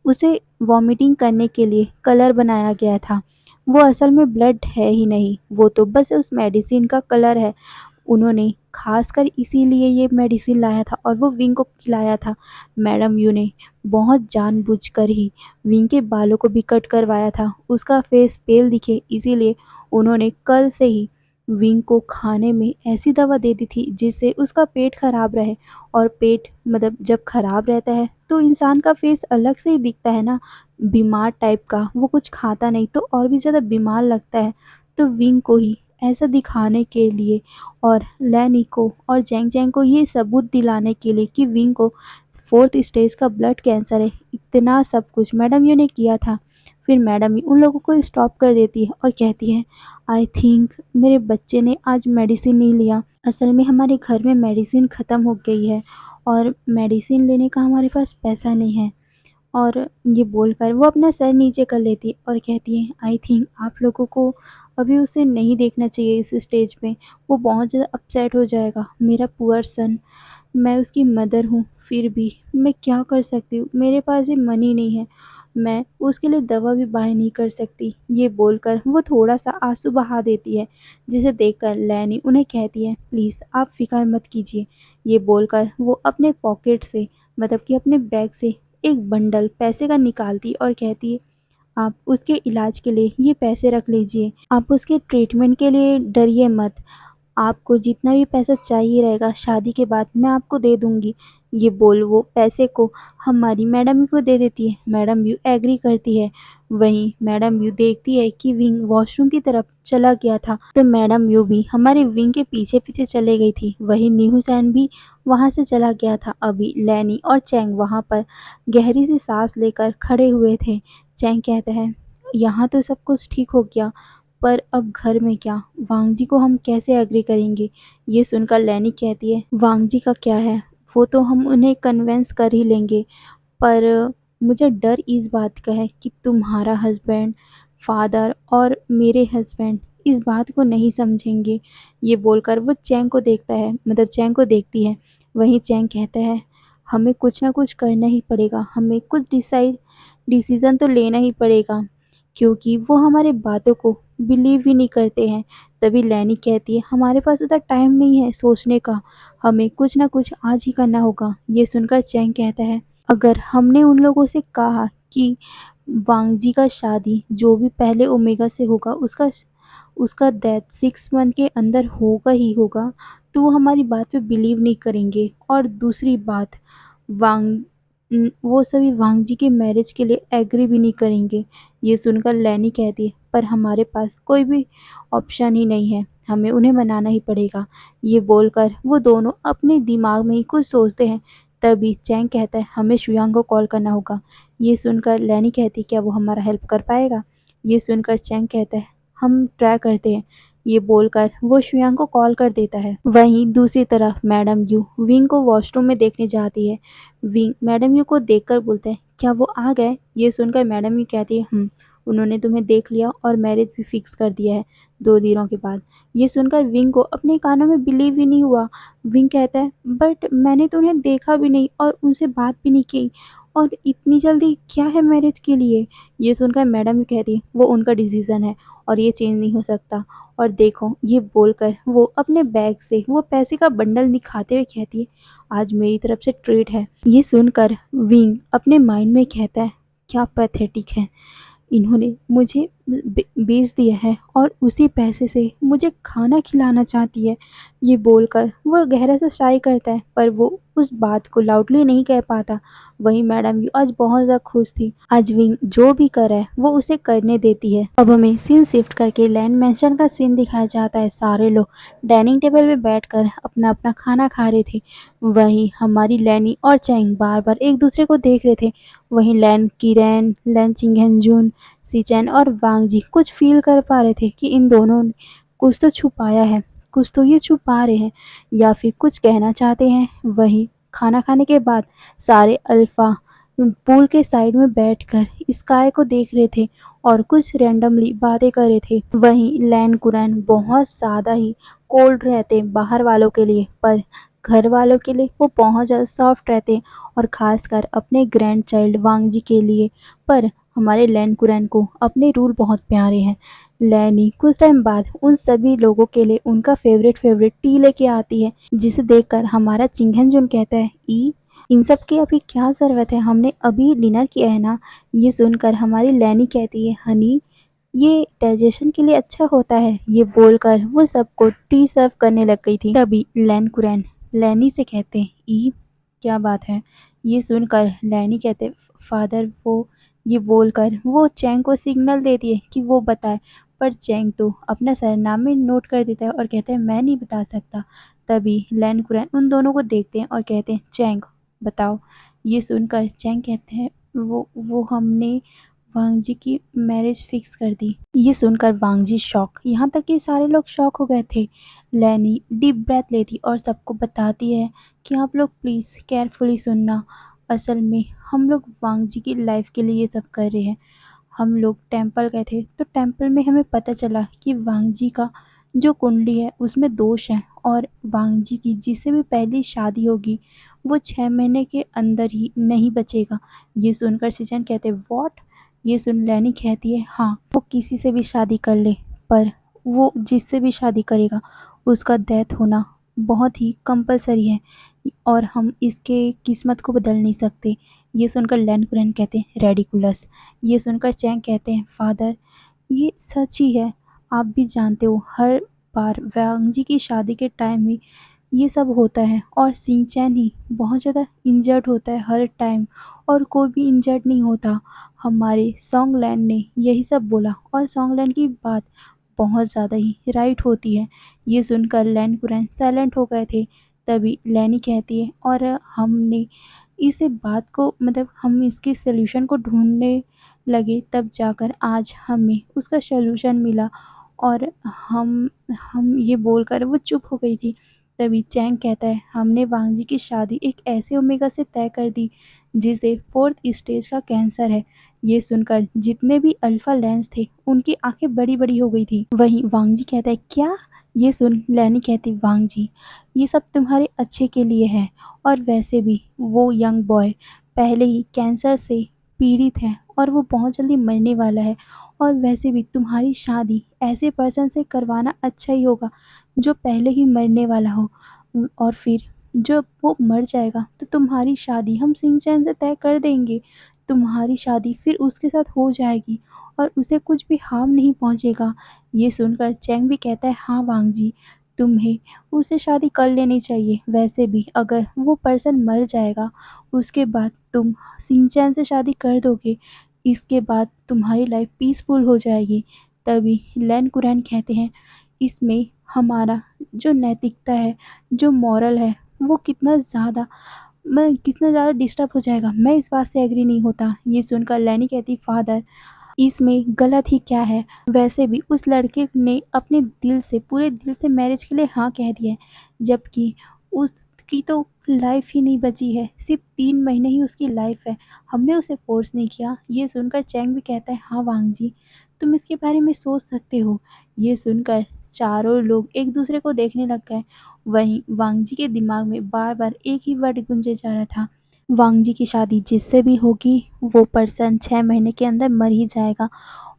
उसे वॉमिटिंग करने के लिए कलर बनाया गया था। वो असल में ब्लड है ही नहीं, वो तो बस उस मेडिसिन का कलर है। उन्होंने खासकर इसीलिए ये मेडिसिन लाया था और वो विंग को खिलाया था। मैडम यू ने बहुत जानबूझकर ही विंग के बालों को भी कट करवाया था, उसका फेस पेल दिखे इसीलिए उन्होंने कल से ही विंग को खाने में ऐसी दवा दे दी थी जिससे उसका पेट खराब रहे। और पेट मतलब जब खराब रहता है तो इंसान का फेस अलग से ही दिखता है ना, बीमार टाइप का। वो कुछ खाता नहीं तो और भी ज़्यादा बीमार लगता है। तो विंग को ही ऐसा दिखाने के लिए और लैनी को और जैंग जैंग को ये सबूत दिलाने के लिए कि विंग को 4th स्टेज का ब्लड कैंसर है, इतना सब कुछ मैडम यू ने किया था। फिर मैडम यू उन लोगों को स्टॉप कर देती है और कहती है आई थिंक मेरे बच्चे ने आज मेडिसिन नहीं लिया। असल में हमारे घर में मेडिसिन ख़त्म हो गई है और मेडिसिन लेने का हमारे पास पैसा नहीं है। और ये बोलकर वो अपना सर नीचे कर लेती और कहती है आई थिंक आप लोगों को अभी उसे नहीं देखना चाहिए इस स्टेज पे, वो बहुत ज़्यादा अपसेट हो जाएगा। मेरा पुअर सन, मैं उसकी मदर हूँ, फिर भी मैं क्या कर सकती हूँ, मेरे पास भी मनी नहीं है, मैं उसके लिए दवा भी बाय नहीं कर सकती। ये बोलकर वो थोड़ा सा आंसू बहा देती है, जिसे देखकर लैनी उन्हें कहती है प्लीज़ आप फिक्र मत कीजिए। ये बोलकर वो अपने पॉकेट से मतलब कि अपने बैग से एक बंडल पैसे का निकालती और कहती है आप उसके इलाज के लिए ये पैसे रख लीजिए, आप उसके ट्रीटमेंट के लिए डरिए मत, आपको जितना भी पैसा चाहिए रहेगा शादी के बाद मैं आपको दे दूँगी। ये बोल वो पैसे को हमारी मैडम को दे देती है। मैडम यू एग्री करती है। वहीं मैडम यू देखती है कि विंग वॉशरूम की तरफ चला गया था, तो मैडम यू भी हमारे विंग के पीछे-पीछे चले गई थी। वहीं न्यू सैन भी वहाँ से चला गया था। अभी लैनी और चैंग वहाँ पर गहरी सी सांस लेकर खड़े हुए थे। चैंग कहता है यहाँ तो सब कुछ ठीक हो गया, पर अब घर में क्या? वांग जी को हम कैसे एग्री करेंगे? ये सुनकर लैनी कहती है वांग जी का क्या है, वो तो हम उन्हें कन्विंस कर ही लेंगे, पर मुझे डर इस बात का है कि तुम्हारा हस्बैंड, फादर और मेरे हस्बैंड इस बात को नहीं समझेंगे। ये बोलकर वो चैंग को देखता है मतलब चैंग को देखती है। वहीं चैंग कहता है हमें कुछ ना कुछ करना ही पड़ेगा, हमें कुछ डिसीज़न तो लेना ही पड़ेगा, क्योंकि वो हमारे बातों को बिलीव ही नहीं करते हैं। तभी लैनी कहती है हमारे पास उतना टाइम नहीं है सोचने का, हमें कुछ ना कुछ आज ही करना होगा। ये सुनकर चैंग कहता है अगर हमने उन लोगों से कहा कि वांगजी का शादी जो भी पहले ओमेगा से होगा उसका उसका डेथ 6 मंथ के अंदर होगा ही होगा, तो वो हमारी बात पे बिलीव नहीं करेंगे। और दूसरी बात वो सभी वांगजी के मैरिज के लिए एग्री भी नहीं करेंगे। ये सुनकर लैनी कहती है पर हमारे पास कोई भी ऑप्शन ही नहीं है, हमें उन्हें मनाना ही पड़ेगा। ये बोलकर वो दोनों अपने दिमाग में ही कुछ सोचते हैं। तभी चैंग कहता है हमें शुयांग को कॉल करना होगा। ये सुनकर लैनी कहती क्या वो हमारा हेल्प कर पाएगा? ये सुनकर चैंग कहता है हम ट्राई करते हैं। ये बोलकर वो शुयांग को कॉल कर देता है। वहीं दूसरी तरफ मैडम यू विंग को वॉशरूम में देखने जाती है। विंग मैडम यू को देखकर बोलता है क्या वो आ गए? ये सुनकर मैडम यू कहती है उन्होंने तुम्हें देख लिया और मैरिज भी फिक्स कर दिया है 2 दिनों के बाद। ये सुनकर विंग को अपने कानों में बिलीव ही नहीं हुआ। विंग कहता है बट मैंने तो उन्हें देखा भी नहीं और उनसे बात भी नहीं की, और इतनी जल्दी क्या है मैरिज के लिए? ये सुनकर मैडम भी कहती है वो उनका डिसीज़न है और ये चेंज नहीं हो सकता। और देखो ये बोलकर वो अपने बैग से वो पैसे का बंडल दिखाते हुए कहती है आज मेरी तरफ से ट्रीट है। ये सुनकर विंग अपने माइंड में कहता है क्या पैथेटिक है, इन्होंने मुझे बेच दिया है और उसी पैसे से मुझे खाना खिलाना चाहती है। ये बोलकर वो गहरा सा शाय करता है पर वो उस बात को लाउडली नहीं कह पाता। वहीं मैडम भी आज बहुत ज़्यादा खुश थी। आज विंग जो भी कर है वो उसे करने देती है। अब हमें सीन शिफ्ट करके लैंड मेंशन का सीन दिखाया जाता है। सारे लोग डाइनिंग टेबल पे बैठकर अपना अपना खाना खा रहे थे। वहीं हमारी लैनी और चैंग बार बार एक दूसरे को देख रहे थे। वहीं लैन किरण, लैन चिंगेंजुन, सिचेन और वांग जी कुछ फील कर पा रहे थे कि इन दोनों ने कुछ तो छुपाया है, कुछ तो ये छुपा रहे हैं या फिर कुछ कहना चाहते हैं। वहीं खाना खाने के बाद सारे अल्फा पूल के साइड में बैठकर स्काई को देख रहे थे और कुछ रैंडमली बातें कर रहे थे। वहीं लैन कुरैन बहुत ज़्यादा ही कोल्ड रहते बाहर वालों के लिए, पर घर वालों के लिए वो बहुत ज़्यादा सॉफ्ट रहते और ख़ासकर अपने ग्रैंड चाइल्ड वांग जी के लिए। पर हमारे लैन कुरैन को अपने रूल बहुत प्यारे हैं। लैनी कुछ टाइम बाद उन सभी लोगों के लिए उनका फेवरेट टी लेके आती है, जिसे देखकर हमारा चिंघन कहता है ई इन सब की अभी क्या ज़रूरत है, हमने अभी डिनर किया है ना। ये सुनकर हमारी लैनी कहती है हनी ये डाइजेशन के लिए अच्छा होता है। ये बोलकर वो सबको टी सर्व करने लग गई थी। तभी लैन कुरैन लैनी से कहते हैं ई क्या बात है। ये सुनकर लैनी कहते फादर वो ये बोलकर वो चैंग को सिग्नल देती है कि वो बताए, पर चैंग तो अपना सरनामे नोट कर देता है और कहता है मैं नहीं बता सकता। तभी लैन कुरैन उन दोनों को देखते हैं और कहते हैं चैंग बताओ। ये सुनकर चैंग कहते हैं वो हमने वांग जी की मैरिज फिक्स कर दी। ये सुनकर वांग जी शॉक, यहाँ तक कि सारे लोग शॉक हो गए थे। लैनी डीप ब्रेथ लेती और सबको बताती है कि आप लोग प्लीज़ केयरफुली सुनना। असल में हम लोग वांग जी की लाइफ के लिए ये सब कर रहे हैं। हम लोग टेंपल गए थे तो टेंपल में हमें पता चला कि वांग जी का जो कुंडली है उसमें दोष है और वांग जी की जिससे भी पहली शादी होगी वो 6 महीने के अंदर ही नहीं बचेगा। ये सुनकर सिचन कहते व्हाट। ये सुन लैनी कहती है हाँ वो किसी से भी शादी कर ले, पर वो जिससे भी शादी करेगा उसका डेथ होना बहुत ही कंपलसरी है और हम इसके किस्मत को बदल नहीं सकते। ये सुनकर लैन कुरैन कहते हैं रेडिकुलस। ये सुनकर चैंग कहते हैं फादर ये सच ही है, आप भी जानते हो हर बार वांग जी की शादी के टाइम ही ये सब होता है और सिंचैन ही बहुत ज़्यादा इंजर्ड होता है हर टाइम और कोई भी इंजर्ड नहीं होता। हमारे सॉन्गलैंड ने यही सब बोला और सॉन्गलैंड की बात बहुत ज़्यादा ही राइट होती है। ये सुनकर लैन कुरैन साइलेंट हो गए थे। तभी लैनी कहती है और हमने इस बात को मतलब हम इसके सल्यूशन को ढूंढने लगे तब जाकर आज हमें उसका सल्यूशन मिला और हम ये बोलकर वो चुप हो गई थी। तभी चैंग कहता है हमने वांग जी की शादी एक ऐसे ओमेगा से तय कर दी जिसे 4th स्टेज का कैंसर है। ये सुनकर जितने भी अल्फा लैंस थे उनकी आंखें बड़ी बड़ी हो गई थी। वहीं वांग जी कहता है क्या। ये सुन लैनी कहती वांग जी ये सब तुम्हारे अच्छे के लिए है और वैसे भी वो यंग बॉय पहले ही कैंसर से पीड़ित है और वो बहुत जल्दी मरने वाला है और वैसे भी तुम्हारी शादी ऐसे पर्सन से करवाना अच्छा ही होगा जो पहले ही मरने वाला हो और फिर जब वो मर जाएगा तो तुम्हारी शादी हम सिंचैन से तय कर देंगे। तुम्हारी शादी फिर उसके साथ हो जाएगी और उसे कुछ भी हार्म नहीं पहुंचेगा। ये सुनकर चैंग भी कहता है हाँ वांग जी तुम्हें उससे शादी कर लेनी चाहिए। वैसे भी अगर वो पर्सन मर जाएगा उसके बाद तुम सिंचैन से शादी कर दोगे, इसके बाद तुम्हारी लाइफ पीसफुल हो जाएगी। तभी लैन कुरैन कहते हैं इसमें हमारा जो नैतिकता है जो मॉरल है वो कितना ज़्यादा डिस्टर्ब हो जाएगा। मैं इस बात से एग्री नहीं होता। ये सुनकर लैनी कहती फादर इसमें गलत ही क्या है, वैसे भी उस लड़के ने अपने दिल से पूरे दिल से मैरिज के लिए हाँ कह दिया है, जबकि उसकी तो लाइफ ही नहीं बची है, सिर्फ 3 महीने ही उसकी लाइफ है, हमने उसे फोर्स नहीं किया। ये सुनकर चैंग भी कहता है हाँ वांग जी तुम इसके बारे में सोच सकते हो। ये सुनकर चारों लोग एक दूसरे को देखने लग गए। वहीं वांग जी के दिमाग में बार बार एक ही वर्ड गूंजे जा रहा था वांग जी की शादी जिससे भी होगी वो पर्सन 6 महीने के अंदर मर ही जाएगा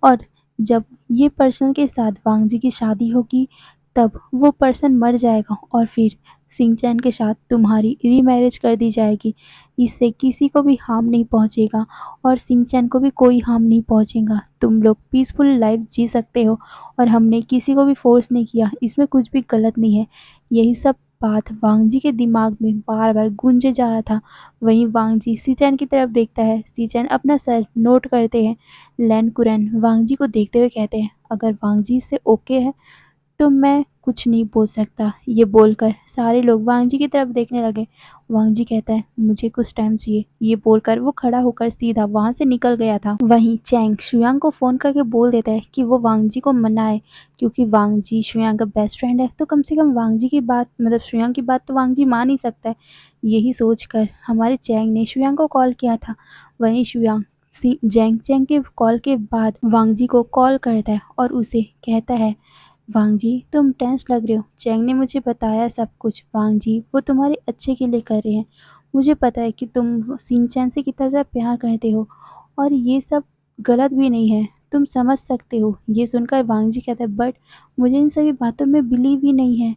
और जब ये पर्सन के साथ वांग जी की शादी होगी तब वो पर्सन मर जाएगा और फिर सिंचैन के साथ तुम्हारी रीमैरिज कर दी जाएगी। इससे किसी को भी हार्म नहीं पहुंचेगा और सिंचैन को भी कोई हार्म नहीं पहुंचेगा। तुम लोग पीसफुल लाइफ जी सकते हो और हमने किसी को भी फोर्स नहीं किया, इसमें कुछ भी गलत नहीं है। यही सब बात वांग जी के दिमाग में बार बार गूंजे जा रहा था। वहीं वांग जी सिंचैन की तरफ देखता है। सिंचैन अपना सर नोट करते हैं। लैन कुरैन वांग जी को देखते हुए कहते हैं, अगर वांग जी से ओके है तो मैं कुछ नहीं बोल सकता। ये बोलकर सारे लोग वांग जी की तरफ देखने लगे। वांग जी कहता है, मुझे कुछ टाइम चाहिए। ये बोलकर वो खड़ा होकर सीधा वहां से निकल गया था। वहीं चैंग शुयांग को फोन करके बोल देता है कि वो वांग जी को मनाए, क्योंकि वांग जी शुयांग का बेस्ट फ्रेंड है, तो कम से कम वांग जी की बात मतलब शुयांग की बात तो वांग जी मान ही सकता है। यही सोचकर हमारे चैंग ने शुयांग को कॉल किया था। वहीं शुयांग जैंग चैंग के कॉल के बाद वांग जी को कॉल करता है और उसे कहता है, वांग जी तुम टेंस लग रहे हो। चैंग ने मुझे बताया सब कुछ। वांग जी वो तुम्हारे अच्छे के लिए कर रहे हैं। मुझे पता है कि तुम सिंचैन से कितना ज़्यादा प्यार करते हो और ये सब गलत भी नहीं है, तुम समझ सकते हो। ये सुनकर वांग जी कहता है, बट मुझे इन सभी बातों में बिलीव ही नहीं है।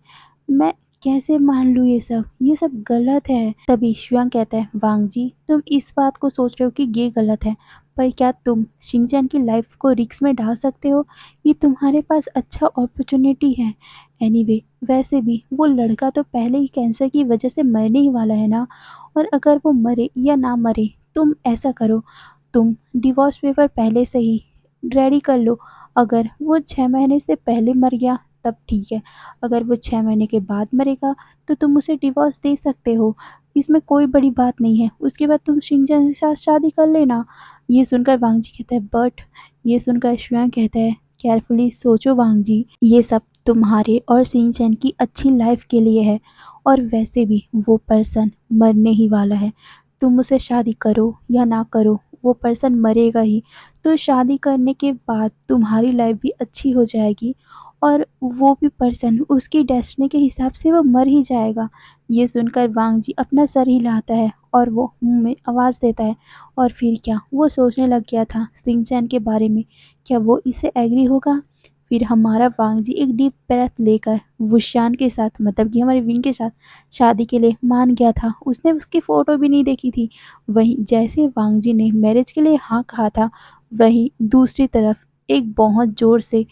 मैं कैसे मान लूँ ये सब गलत है। तभी शुयांग कहता है, वांग जी तुम इस बात को सोच रहे हो कि ये गलत है, पर क्या तुम शिनचैन की लाइफ को रिस्क में डाल सकते हो? ये तुम्हारे पास अच्छा अपॉर्चुनिटी है। एनीवे वैसे भी वो लड़का तो पहले ही कैंसर की वजह से मरने ही वाला है ना। और अगर वो मरे या ना मरे, तुम ऐसा करो, तुम डिवोर्स पेपर पहले से ही रेडी कर लो। अगर वो 6 महीने से पहले मर गया तब ठीक है, अगर वो 6 महीने के बाद मरेगा तो तुम उसे डिवोर्स दे सकते हो। इसमें कोई बड़ी बात नहीं है, उसके बाद तुम शिनचैन के साथ शादी कर लेना। ये सुनकर वांग जी कहता है, बट ये सुनकर शुयांग कहता है, केयरफुली सोचो वांग जी, ये सब तुम्हारे और सिंचैन की अच्छी लाइफ के लिए है और वैसे भी वो पर्सन मरने ही वाला है। तुम उसे शादी करो या ना करो, वो पर्सन मरेगा ही। तो शादी करने के बाद तुम्हारी लाइफ भी अच्छी हो जाएगी और वो भी पर्सन उसकी डेस्टिनी के हिसाब से वो मर ही जाएगा। ये सुनकर वांग जी अपना सर हिलाता है और वो मुंह में आवाज़ देता है। और फिर क्या वो सोचने लग गया था सिंचैन के बारे में, क्या वो इसे एग्री होगा? फिर हमारा वांग जी एक डीप ब्रेथ लेकर वुशान के साथ मतलब कि हमारे विंग के साथ शादी के लिए मान गया था। उसने उसकी फ़ोटो भी नहीं देखी थी। वहीं जैसे वांग जी ने मैरिज के लिए हाँ कहा था, वहीं दूसरी तरफ एक बहुत ज़ोर से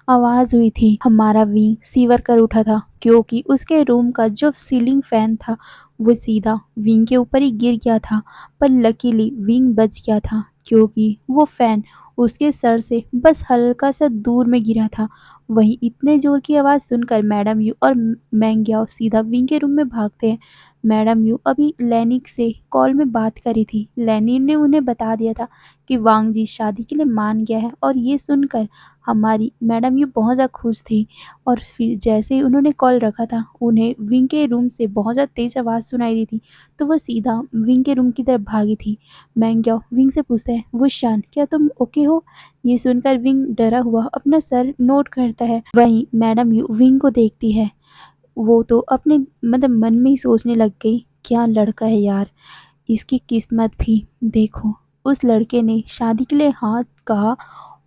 आवाज़ हुई थी। हमारा विंग सीवर कर उठा था क्योंकि उसके रूम का जो सीलिंग फ़ैन था वो सीधा विंग के ऊपर ही गिर गया था। पर लकीली विंग बच गया था क्योंकि वो फ़ैन उसके सर से बस हल्का सा दूर में गिरा था। वहीं इतने जोर की आवाज़ सुनकर मैडम यू और मैंग्याओ सीधा विंग के रूम में भागते हैं। मैडम यू अभी लैनी से कॉल में बात करी थी। लैनी ने उन्हें बता दिया था कि वांग जी शादी के लिए मान गया है और ये सुनकर हमारी मैडम यू बहुत ज़्यादा खुश थी। और फिर जैसे ही उन्होंने कॉल रखा था, उन्हें विंग के रूम से बहुत ज़्यादा तेज़ आवाज़ सुनाई दी थी, तो वो सीधा विंग के रूम की तरफ भागी थी। मैंग्याओ विंग से पूछता है, वुशान क्या तुम ओके हो? ये सुनकर विंग डरा हुआ अपना सर नोट करता है। वहीं मैडम यू विंग को देखती है। वो तो अपने मतलब मन में ही सोचने लग गई, क्या लड़का है यार, इसकी किस्मत भी देखो। उस लड़के ने शादी के लिए हाँ कहा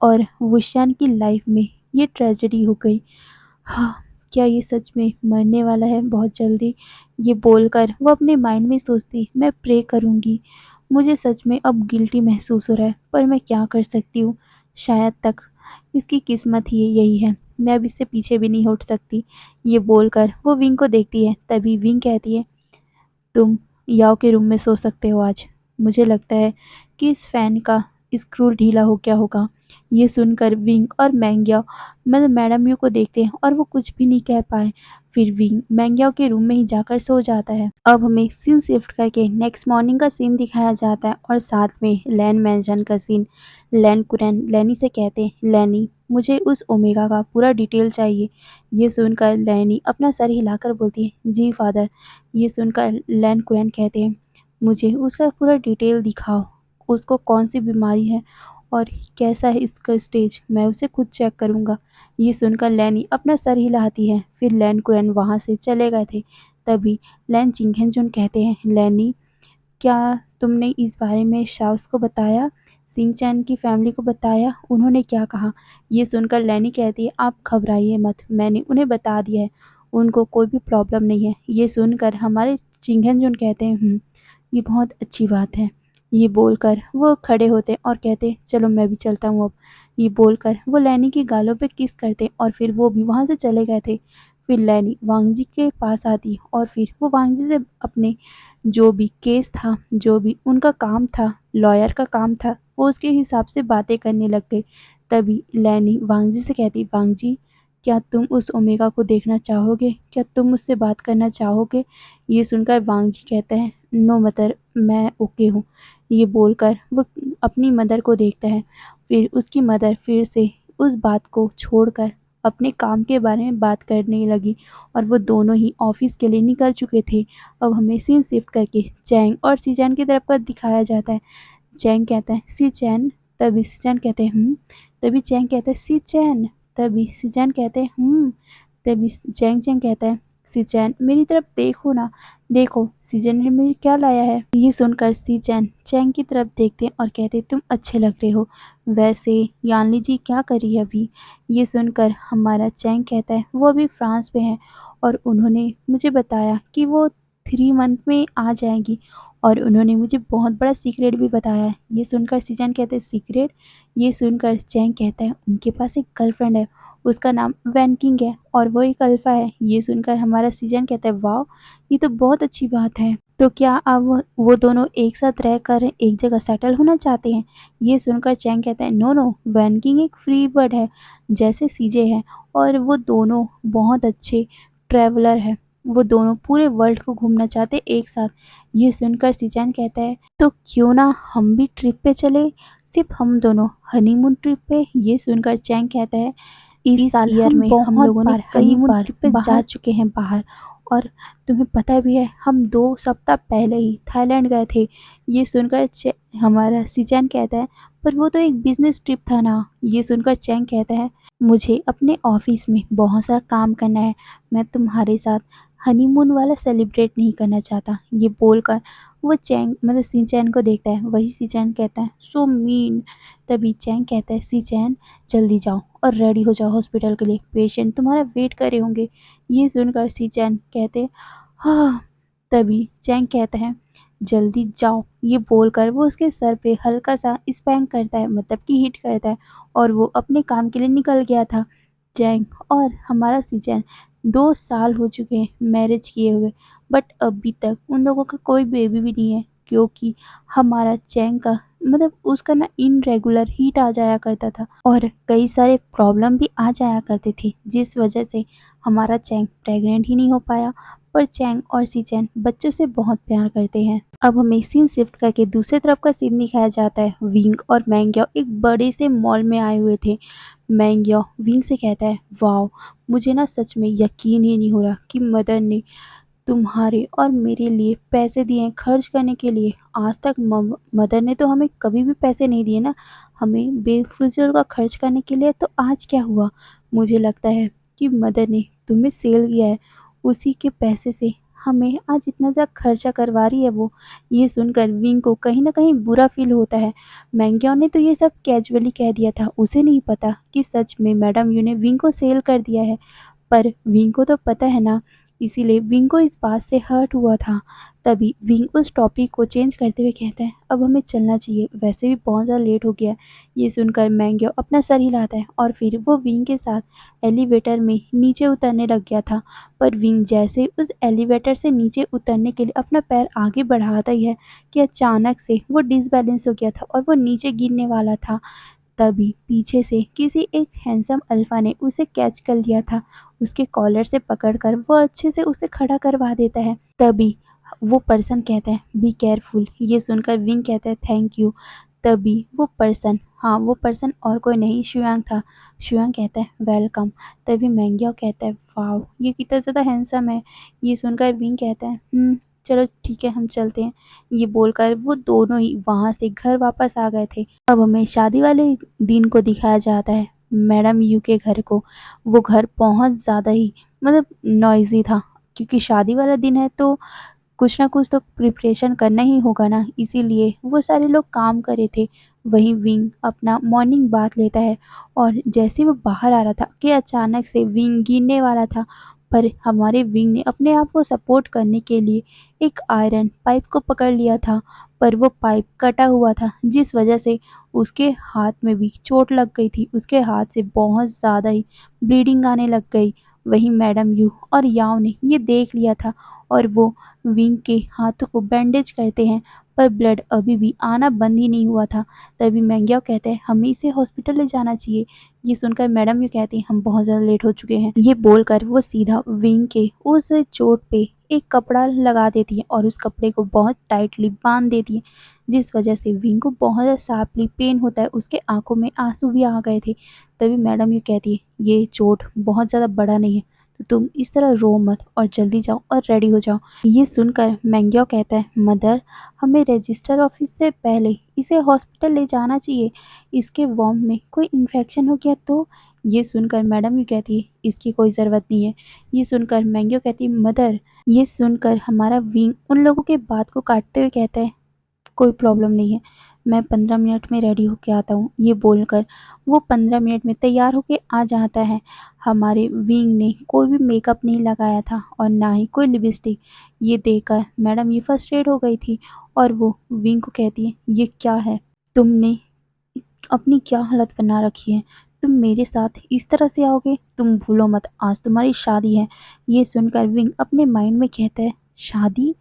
और वुशान की लाइफ में ये ट्रेजेडी हो गई। हाँ, क्या ये सच में मरने वाला है बहुत जल्दी? ये बोलकर वो अपने माइंड में सोचती, मैं प्रे करूँगी। मुझे सच में अब गिल्टी महसूस हो रहा है, पर मैं क्या कर सकती हूँ? शायद तक इसकी किस्मत ही यही है। मैं अब इससे पीछे भी नहीं हट सकती। ये बोलकर वो विंग को देखती है। तभी विंग कहती है, तुम याओ के रूम में सो सकते हो आज। मुझे लगता है कि इस फ़ैन का स्क्रू ढीला हो गया होगा। ये सुनकर विंग और मैंग्याओ मतलब मैडम यू को देखते हैं और वो कुछ भी नहीं कह पाए। फिर विंग मैंग्याओ के रूम में ही जाकर सो जाता है। अब हमें सीन शिफ्ट करके नेक्स्ट मॉर्निंग का सीन दिखाया जाता है और साथ में लैन मेंशन का सीन। लैन कुरैन लैनी से कहते हैं, लैनी मुझे उस ओमेगा का पूरा डिटेल चाहिए। ये सुनकर लैनी अपना सर हिलाकर बोलती है, जी फादर। ये सुनकर लैन कुरैन कहते हैं, मुझे उसका पूरा डिटेल दिखाओ। उसको कौन सी बीमारी है और कैसा है इसका स्टेज, मैं उसे खुद चेक करूँगा। ये सुनकर लैनी अपना सर हिलाती है। फिर लैन कुरैन वहाँ से चले गए थे। तभी लैन चिंगहेंजुन कहते हैं, लैनी क्या तुमने इस बारे में सास को बताया? शिनचैन की फैमिली को बताया? उन्होंने क्या कहा? ये सुनकर लैनी कहती है, आप घबराइए मत, मैंने उन्हें बता दिया है, उनको कोई भी प्रॉब्लम नहीं है। ये सुनकर हमारे चिंगेंजुन कहते हैं, ये बहुत अच्छी बात है। ये बोलकर वो खड़े होते और कहते, चलो मैं भी चलता हूँ अब। ये बोलकर वो लैनी की गालों पे किस करते और फिर वो भी वहाँ से चले गए थे। फिर लैनी वांगजी के पास आती और फिर वो वांगजी से अपने जो भी केस था, जो भी उनका काम था, लॉयर का काम था, वो उसके हिसाब से बातें करने लग गए। तभी लैनी वांगजी से कहती, वांगजी क्या तुम उस ओमेगा को देखना चाहोगे? क्या तुम उससे बात करना चाहोगे? ये सुनकर वांगजी कहते हैं, नो मदर, मैं ओके हूँ। ये बोलकर वो अपनी मदर को देखता है। फिर उसकी मदर फिर से उस बात को छोड़कर अपने काम के बारे में बात करने लगी और वो दोनों ही ऑफिस के लिए निकल चुके थे। अब हमें सीन शिफ्ट करके चैंग और सीजैन की तरफ पर दिखाया जाता है। चैंग कहता है, सीजैन। तभी सीजैन कहते हैं, तभी चैंग कहता है, सीजैन। तभी सीजैन कहते हैं, तभी चैंग चैंग कहता है, सीजैन मेरी तरफ देखो ना, देखो सीजन ने मेरे क्या लाया है। ये सुनकर सीजैन चैंग की तरफ देखते हैं और कहते, तुम अच्छे लग रहे हो। वैसे यानली जी क्या करी है अभी? ये सुनकर हमारा चैंग कहता है, वो अभी फ्रांस में है और उन्होंने मुझे बताया कि वो 3 मंथ में आ जाएंगी और उन्होंने मुझे बहुत बड़ा सीक्रेट भी बताया है। ये सुनकर सीजन कहते हैं, सीक्रेट? ये सुनकर चैंग कहता है, उनके पास एक गर्लफ्रेंड है, उसका नाम वैन किंग है और वो एक अल्फा है। ये सुनकर हमारा सीजन कहता है, वाह, ये तो बहुत अच्छी बात है। तो क्या अब वो दोनों एक साथ रहकर एक जगह सेटल होना चाहते हैं? ये सुनकर चैंग कहता है, नो नो, वैन किंग एक फ्री बर्ड है जैसे सीजे है और वो दोनों बहुत अच्छे ट्रैवलर है। वो दोनों पूरे वर्ल्ड को घूमना चाहते एक साथ। ये सुनकर सीजन कहता है, तो क्यों ना हम भी ट्रिप पे चले, सिर्फ हम दोनों हनीमून ट्रिप पे। ये सुनकर चैंग कहता है, इस साल ईयर में हम लोगों ने कई बार ट्रिप पे जा चुके हैं बाहर और तुम्हें पता भी है हम 2 सप्ताह पहले ही थाईलैंड गए थे। ये सुनकर हमारा सीजैन कहता है, पर वो तो एक बिजनेस ट्रिप था ना। ये सुनकर चैंग कहता है, मुझे अपने ऑफिस में बहुत सा काम करना है, मैं तुम्हारे साथ हनीमून वाला सेलिब्रेट नहीं करना चाहता। ये बोलकर वो चैंग मतलब सीचैन को देखता है। वही सीचैन कहता है, सो मीन। तभी चैंग कहता है, सीचैन जल्दी जाओ और रेडी हो जाओ हॉस्पिटल के लिए, पेशेंट तुम्हारा वेट कर रहे होंगे। ये सुनकर सीचैन कहते, हाँ। तभी चैंग कहता है, जल्दी जाओ। ये बोलकर वो उसके सर पे हल्का सा स्पैंक करता है, मतलब कि हिट करता है और वो अपने काम के लिए निकल गया था। चैंग और हमारा सीजन 2 साल हो चुके हैं मैरिज किए हुए, बट अभी तक उन लोगों का कोई बेबी भी नहीं है क्योंकि हमारा चैंग का मतलब उसका ना इनरेगुलर हीट आ जाया करता था और कई सारे प्रॉब्लम भी आ जाया करते थे जिस वजह से हमारा चैंग प्रेग्नेंट ही नहीं हो पाया। पर चैंग और सीचैन बच्चों से बहुत प्यार करते हैं। अब हमें सीन शिफ्ट करके दूसरी तरफ का सीन दिखाया जाता है। विंग और मैंग्याओ एक बड़े से मॉल में आए हुए थे। मैंग्याओ विंग से कहता है, वाओ, मुझे ना सच में यकीन ही नहीं हो रहा कि मदर ने तुम्हारे और मेरे लिए पैसे दिए हैं खर्च करने के लिए। आज तक मदर ने तो हमें कभी भी पैसे नहीं दिए ना, हमें बेफिजूल का खर्च करने के लिए। तो आज क्या हुआ? मुझे लगता है कि मदर ने तुम्हें सेल किया है, उसी के पैसे से हमें आज इतना ज़्यादा खर्चा करवा रही है वो। ये सुनकर विंग को कहीं ना कहीं बुरा फील होता है। मैंग्याओ ने तो ये सब कैजुअली कह दिया था, उसे नहीं पता कि सच में मैडम यू ने विंग को सेल कर दिया है। पर विंग को तो पता है ना, इसीलिए विंग को इस बात से हर्ट हुआ था। तभी विंग उस टॉपिक को चेंज करते हुए कहता है, अब हमें चलना चाहिए, वैसे भी बहुत ज़्यादा लेट हो गया है। ये सुनकर मैंग्याओ अपना सर हिलाता है और फिर वो विंग के साथ एलिवेटर में नीचे उतरने लग गया था। पर विंग जैसे उस एलिवेटर से नीचे उतरने के लिए अपना पैर आगे बढ़ाता ही है कि अचानक से वो डिसबैलेंस हो गया था और वो नीचे गिरने वाला था। तभी पीछे से किसी एक हैंडसम अल्फा ने उसे कैच कर लिया था। उसके कॉलर से पकड़कर वो अच्छे से उसे खड़ा करवा देता है। तभी वो पर्सन कहता है, बी केयरफुल। ये सुनकर विंग कहता है, थैंक यू। तभी वो पर्सन, हाँ वो पर्सन और कोई नहीं शुयांग था। शुयांग कहता है, वेलकम। तभी मैंग्याओ कहता है, वाह, ये कितना ज़्यादा हैंडसम है। ये सुनकर विंग कहता है, चलो ठीक है, हम चलते हैं। ये बोलकर वो दोनों ही वहाँ से घर वापस आ गए थे। अब हमें शादी वाले दिन को दिखाया जाता है, मैडम यू के घर को। वो घर बहुत ज़्यादा ही मतलब नॉइज़ी था क्योंकि शादी वाला दिन है तो कुछ ना कुछ तो प्रिपरेशन करना ही होगा ना, इसीलिए वो सारे लोग काम कर रहे थे। वहीं विंग अपना मॉर्निंग बाथ लेता है और जैसे वो बाहर आ रहा था कि अचानक से विंग गिरने वाला था, पर हमारे विंग ने अपने आप को सपोर्ट करने के लिए एक आयरन पाइप को पकड़ लिया था, पर वो पाइप कटा हुआ था जिस वजह से उसके हाथ में भी चोट लग गई थी। उसके हाथ से बहुत ज़्यादा ही ब्लीडिंग आने लग गई। वहीं मैडम यू और याओ ने ये देख लिया था और वो विंग के हाथों को बैंडेज करते हैं, पर ब्लड अभी भी आना बंद ही नहीं हुआ था। तभी मैंग्याओ कहते हैं हमें इसे हॉस्पिटल ले जाना चाहिए। ये सुनकर मैडम यू कहती हैं हम बहुत ज़्यादा लेट हो चुके हैं। ये बोलकर वो सीधा विंग के उस चोट पे एक कपड़ा लगा देती है और उस कपड़े को बहुत टाइटली बांध देती है, जिस वजह से विंग को बहुत ज़्यादा शार्पली पेन होता है। उसके आंखों में आंसू भी आ गए थे। तभी मैडम यू कहती है ये चोट बहुत ज़्यादा बड़ा नहीं है, तो तुम इस तरह रो मत और जल्दी जाओ और रेडी हो जाओ। ये सुनकर मैंग्याओ कहता है मदर, हमें रजिस्टर ऑफिस से पहले इसे हॉस्पिटल ले जाना चाहिए। इसके वॉर्म में कोई इन्फेक्शन हो गया तो। ये सुनकर मैडम यू कहती है इसकी कोई ज़रूरत नहीं है। ये सुनकर मैंग्याओ कहती है मदर। ये सुनकर हमारा विंग उन लोगों के बात को काटते हुए कहता है कोई प्रॉब्लम नहीं है, मैं 15 मिनट में रेडी होके आता हूँ। ये बोलकर वो 15 मिनट में तैयार होके आ जाता है। हमारे विंग ने कोई भी मेकअप नहीं लगाया था और ना ही कोई लिपस्टिक। ये देखकर मैडम ये फ्रस्ट्रेट हो गई थी और वो विंग को कहती है ये क्या है, तुमने अपनी क्या हालत बना रखी है, तुम मेरे साथ इस तरह से आओगे, तुम भूलो मत आज तुम्हारी शादी है। ये सुनकर विंग अपने माइंड में कहता है शादी,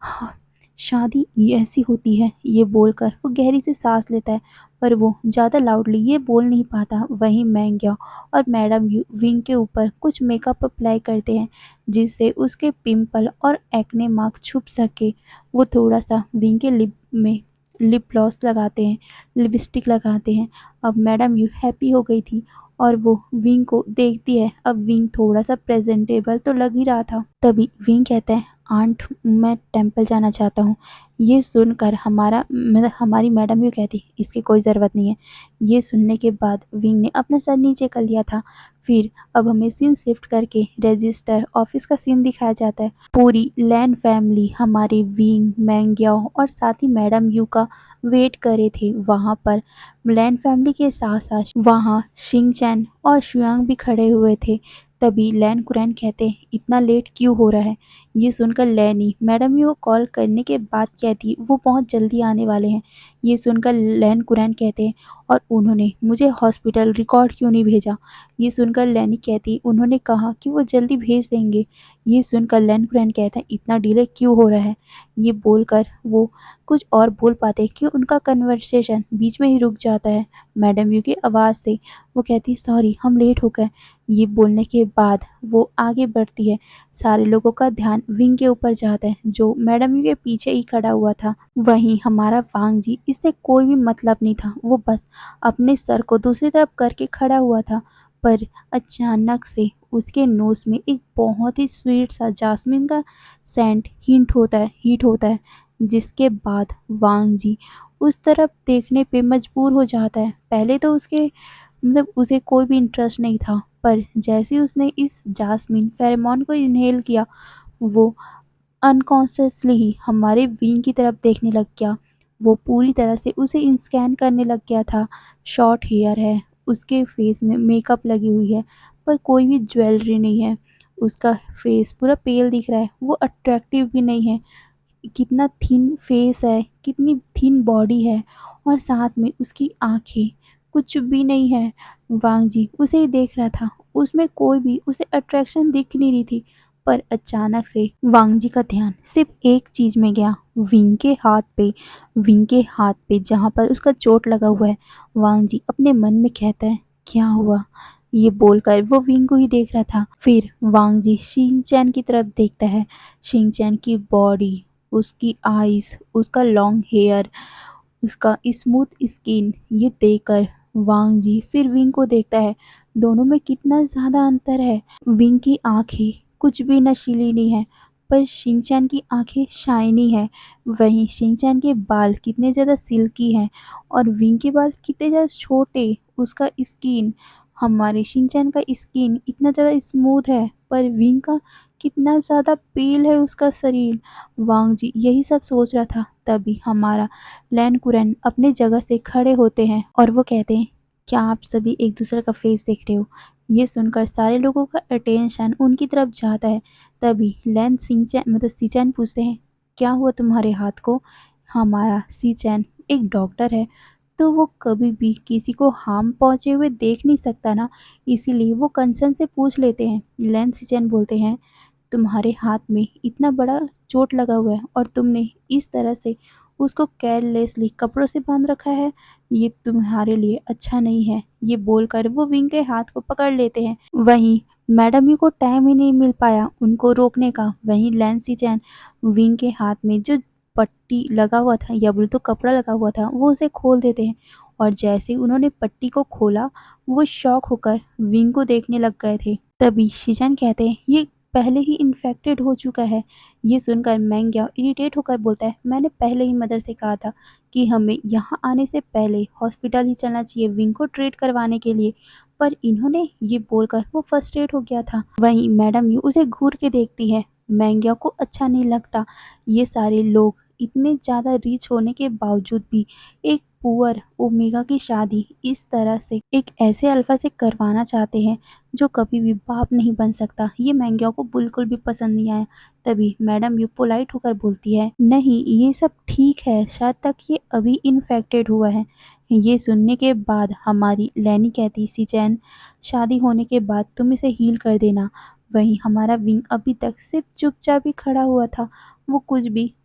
हाँ, शादी ये ऐसी होती है। ये बोलकर वो गहरी सी सांस लेता है, पर वो ज़्यादा लाउडली ये बोल नहीं पाता। वहीं मैंग्या और मैडम यू विंग के ऊपर कुछ मेकअप अप्लाई करते हैं जिससे उसके पिंपल और एक्ने मार्क छुप सके। वो थोड़ा सा विंग के लिप में लिप ग्लॉस लगाते हैं, लिपस्टिक लगाते हैं। अब मैडम यू हैप्पी हो गई थी और वो विंग को देखती है। अब विंग थोड़ा सा प्रेजेंटेबल तो लग ही रहा था। तभी विंग कहता है आंट मैं टेंपल जाना चाहता हूँ। ये सुनकर हमारी मैडम यू कहती इसकी कोई ज़रूरत नहीं है। ये सुनने के बाद विंग ने अपना सर नीचे कर लिया था। फिर अब हमें सीन शिफ्ट करके रजिस्टर ऑफिस का सीन दिखाया जाता है। पूरी लैन फैमिली हमारे विंग मैंग्याओ और साथ ही मैडम यू का वेट करे थे वहाँ पर। लैन फैमिली के साथ साथ वहाँ शिंगचैन और शुयांग भी खड़े हुए थे। तभी लैन कुरैन कहते इतना लेट क्यों हो रहा है। ये सुनकर लैनी मैडम यू को कॉल करने के बाद कहती वो बहुत जल्दी आने वाले हैं। ये सुनकर लैन कुरैन कहते हैं और उन्होंने मुझे हॉस्पिटल रिकॉर्ड क्यों नहीं भेजा। ये सुनकर लैनी कहती उन्होंने कहा कि वो जल्दी भेज देंगे। ये सुनकर लैन कुरैन कहता है इतना डिले क्यों हो रहा है। ये बोलकर वो कुछ और बोल पाते कि उनका कन्वर्सेशन बीच में ही रुक जाता है। मैडम यू की आवाज़ से वो कहती सॉरी हम लेट हो गए। ये बोलने के बाद वो आगे बढ़ती है। सारे लोगों का ध्यान विंग के ऊपर जाता है जो मैडम यू के पीछे ही खड़ा हुआ था। वहीं हमारा वांग जी इससे कोई भी मतलब नहीं था, वो बस अपने सर को दूसरी तरफ करके खड़ा हुआ था। पर अचानक से उसके नोज में एक बहुत ही स्वीट सा जास्मिन का सेंट हिट होता है, जिसके बाद वांग जी उस तरफ देखने पे मजबूर हो जाता है। पहले तो उसके मतलब उसे कोई भी इंटरेस्ट नहीं था, पर जैसे ही उसने इस जास्मिन फेरोमोन को इनहेल किया, वो अनकॉन्शियसली ही हमारे विंग की तरफ देखने लग गया। वो पूरी तरह से उसे स्कैन करने लग गया था। शॉर्ट हेयर है, उसके फेस में मेकअप लगी हुई है, पर कोई भी ज्वेलरी नहीं है। उसका फेस पूरा पेल दिख रहा है, वो अट्रैक्टिव भी नहीं है। कितना थिन फेस है, कितनी थिन बॉडी है और साथ में उसकी आँखें कुछ भी नहीं है। वांग जी उसे ही देख रहा था, उसमें कोई भी उसे अट्रैक्शन दिख नहीं रही थी। पर अचानक से वांग जी का ध्यान सिर्फ एक चीज़ में गया, विंग के हाथ पे जहाँ पर उसका चोट लगा हुआ है। वांग जी अपने मन में कहता है क्या हुआ। ये बोलकर वो विंग को ही देख रहा था। फिर वांग जी शिनचैन की तरफ देखता है। शिनचैन की बॉडी, उसकी आईज, उसका लॉन्ग हेयर, उसका स्मूथ स्किन, ये देखकर वांग जी फिर विंग को देखता है। दोनों में कितना ज़्यादा अंतर है। विंग की आंखें कुछ भी नशीली नहीं है, पर शिनचैन की आंखें शाइनी है। वहीं शिनचैन के बाल कितने ज़्यादा सिल्की हैं और विंग के बाल कितने ज़्यादा छोटे। उसका स्किन, हमारे शिनचैन का स्किन इतना ज़्यादा स्मूथ है, पर विंग का कितना ज़्यादा पेल है उसका शरीर। वांग जी यही सब सोच रहा था, तभी हमारा लैन कुरैन अपने जगह से खड़े होते हैं और वो कहते हैं, क्या आप सभी एक दूसरे का फेस देख रहे हो? ये सुनकर सारे लोगों का अटेंशन उनकी तरफ जाता है। तभी लैन सिंचैन सीचैन पूछते हैं, क्या हुआ तुम्हारे हाथ को? हमारा सीचैन एक डॉक्टर है, तो वो कभी भी किसी को हार्म पहुंचे हुए देख नहीं सकता ना, इसीलिए वो कंसर्न से पूछ लेते हैं। लैन सिचैन बोलते हैं, तुम्हारे हाथ में इतना बड़ा चोट लगा हुआ है और तुमने इस तरह से उसको केयरलेसली कपड़ों से बांध रखा है, ये तुम्हारे लिए अच्छा नहीं है। ये बोलकर वो विंग के हाथ को पकड़ लेते हैं। वहीं मैडम यू को टाइम ही नहीं मिल पाया उनको रोकने का। वहीं लैंसी चैन विंग के हाथ में जो पट्टी लगा हुआ था या बोले तो कपड़ा लगा हुआ था वो उसे खोल देते हैं, और जैसे ही उन्होंने पट्टी को खोला वो शॉक होकर विंग को देखने लग गए थे। तभी शिजन कहते हैं, ये पहले ही इन्फेक्टेड हो चुका है। ये सुनकर मैंग्या इरिटेट होकर बोलता है, मैंने पहले ही मदर से कहा था कि हमें यहाँ आने से पहले हॉस्पिटल ही चलना चाहिए विंग को ट्रीट करवाने के लिए, पर इन्होंने ये बोलकर वो फ्रस्ट्रेट हो गया था। वहीं मैडम यू उसे घूर के देखती है। मैंग्या को अच्छा नहीं लगता, ये सारे लोग इतने ज़्यादा रिच होने के बावजूद भी एक पुअर ओमेगा की शादी इस तरह से एक ऐसे अल्फा से करवाना चाहते हैं जो कभी भी बाप नहीं बन सकता। ये मैंग्या को बिल्कुल भी पसंद नहीं आया। तभी मैडम यू पोलाइट होकर बोलती है, नहीं ये सब ठीक है, शायद तक ये अभी इन्फेक्टेड हुआ है। ये सुनने के बाद हमारी लैनी कहती, सिचैन शादी होने के बाद तुम इसे हील कर देना। वहीं हमारा विंग अभी तक सिर्फ चुपचाप ही खड़ा हुआ था, वो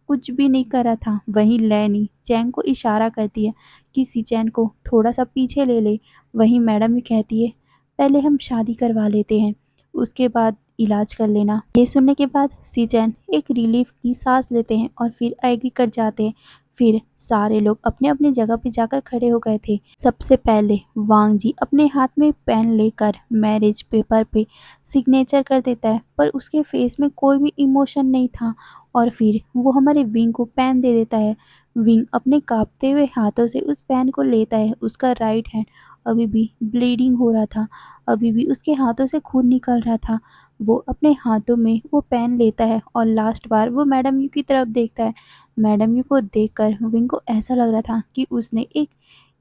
कुछ भी नहीं कर रहा था। वहीं लैनी चैंग को इशारा करती है कि सिचैन को थोड़ा सा पीछे ले ले। वहीं मैडम भी कहती है, पहले हम शादी करवा लेते हैं, उसके बाद इलाज कर लेना। ये सुनने के बाद सिचैन एक रिलीफ की सांस लेते हैं और फिर एग्री कर जाते हैं। फिर सारे लोग अपने अपने जगह पे जाकर खड़े हो गए थे। सबसे पहले वांग जी अपने हाथ में पेन लेकर मैरिज पेपर पे सिग्नेचर कर देता है, पर उसके फेस में कोई भी इमोशन नहीं था। और फिर वो हमारे विंग को पेन दे देता है। विंग अपने कांपते हुए हाथों से उस पेन को लेता है। उसका राइट हैंड अभी भी ब्लीडिंग हो रहा था, अभी भी उसके हाथों से खून निकल रहा था। वो अपने हाथों में वो पेन लेता है और लास्ट बार वो मैडम यू की तरफ देखता है। मैडम यू को देखकर विंग को ऐसा लग रहा था कि उसने एक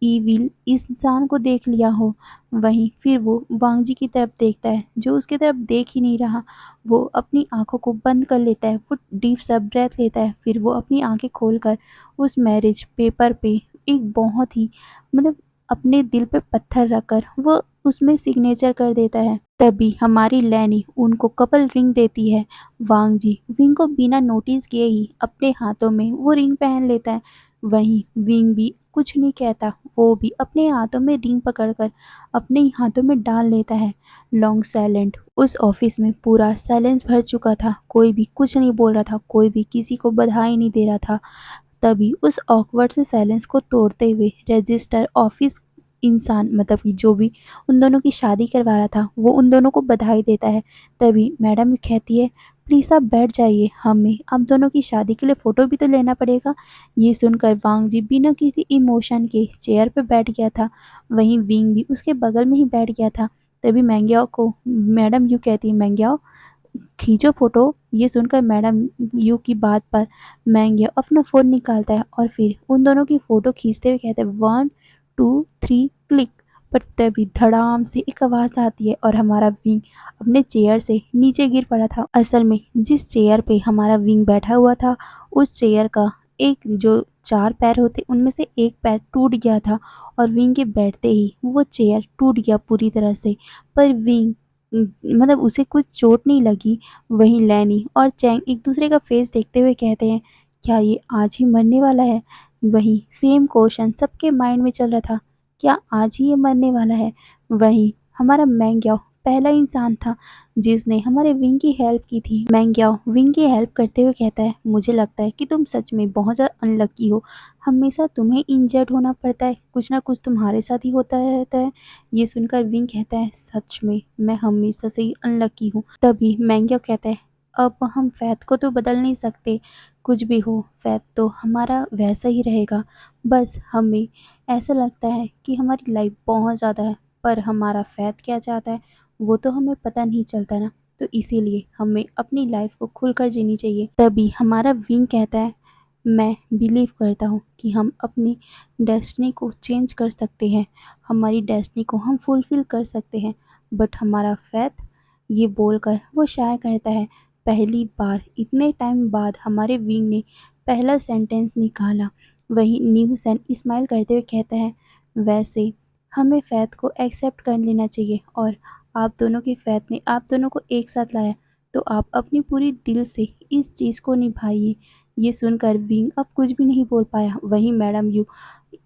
ईविल इंसान को देख लिया हो। वहीं फिर वो वांग जी की तरफ देखता है जो उसकी तरफ देख ही नहीं रहा। वो अपनी आंखों को बंद कर लेता है, वो डीप सा ब्रेथ लेता है, फिर वो अपनी आंखें खोलकर उस मैरिज पेपर पे एक बहुत ही अपने दिल पे पत्थर रखकर वो उसमें सिग्नेचर कर देता है। तभी हमारी लैनी उनको कपल रिंग देती है। वांग जी विंग को बिना नोटिस किए ही अपने हाथों में वो रिंग पहन लेता है। वहीं विंग भी कुछ नहीं कहता, वो भी अपने हाथों में रिंग पकड़कर अपने ही हाथों में डाल लेता है। लॉन्ग साइलेंट उस ऑफिस में पूरा साइलेंस भर चुका था, कोई भी कुछ नहीं बोल रहा था, कोई भी किसी को बधाई नहीं दे रहा था। तभी उस ऑकवर्ड से साइलेंस को तोड़ते हुए रजिस्टर ऑफिस इंसान कि जो भी उन दोनों की शादी करवा रहा था वो उन दोनों को बधाई देता है। तभी मैडम कहती है, प्लीज़ आप बैठ जाइए, हमें आप दोनों की शादी के लिए फ़ोटो भी तो लेना पड़ेगा। ये सुनकर वांग जी बिना किसी इमोशन के चेयर पर बैठ गया था। वहीं विंग भी उसके बगल में ही बैठ गया था। तभी मैंग्याओ को मैडम यू कहती है, मैंग्याओ खींचो फोटो। ये सुनकर मैडम यू की बात पर मैंग्या अपना फ़ोन निकालता है और फिर उन दोनों की फ़ोटो खींचते हुए कहता है, 1 2 3 क्लिक। पर तभी धड़ाम से एक आवाज़ आती है और हमारा विंग अपने चेयर से नीचे गिर पड़ा था। असल में जिस चेयर पे हमारा विंग बैठा हुआ था उस चेयर का एक जो 4 पैर होते उनमें से एक पैर टूट गया था, और विंग के बैठते ही वो चेयर टूट गया पूरी तरह से। पर विंग उसे कुछ चोट नहीं लगी। वहीं लैनी और चैंग एक दूसरे का फेस देखते हुए कहते हैं, क्या ये आज ही मरने वाला है? वहीं सेम क्वेश्चन सबके माइंड में चल रहा था, क्या आज ही ये मरने वाला है? वहीं हमारा मैंग्याओ पहला इंसान था जिसने हमारे विंग की हेल्प की थी। मैंग्याओ विंग की हेल्प करते हुए कहता है, मुझे लगता है कि तुम सच में बहुत ज़्यादा अनलकी हो, हमेशा तुम्हें इंजर्ड होना पड़ता है, कुछ ना कुछ तुम्हारे साथ ही होता रहता है। ये सुनकर विंग कहता है, सच में मैं हमेशा से ही अनलकी हूँ। तभी मैंग्याओ कहता है, अब हम फैत को तो बदल नहीं सकते, कुछ भी हो फैत तो हमारा वैसा ही रहेगा। बस हमें ऐसा लगता है कि हमारी लाइफ बहुत ज़्यादा है, पर हमारा फैत क्या चाहता है वो तो हमें पता नहीं चलता ना। तो इसीलिए हमें अपनी लाइफ को खुलकर जीनी चाहिए। तभी हमारा विंग कहता है, मैं बिलीव करता हूँ कि हम अपनी डेस्टिनी को चेंज कर सकते हैं, हमारी डेस्टिनी को हम फुलफ़िल कर सकते हैं। बट हमारा फ़ेथ ये बोलकर वो शाय करता है। पहली बार इतने टाइम बाद हमारे विंग ने पहला सेंटेंस निकाला। वहीं न्यूसन स्माइल करते हुए कहता है, वैसे हमें फ़ेथ को एक्सेप्ट कर लेना चाहिए और आप दोनों की फ़ेथ ने आप दोनों को एक साथ लाया, तो आप अपनी पूरी दिल से इस चीज़ को निभाइए। ये सुनकर विंग अब कुछ भी नहीं बोल पाया। वहीं मैडम यू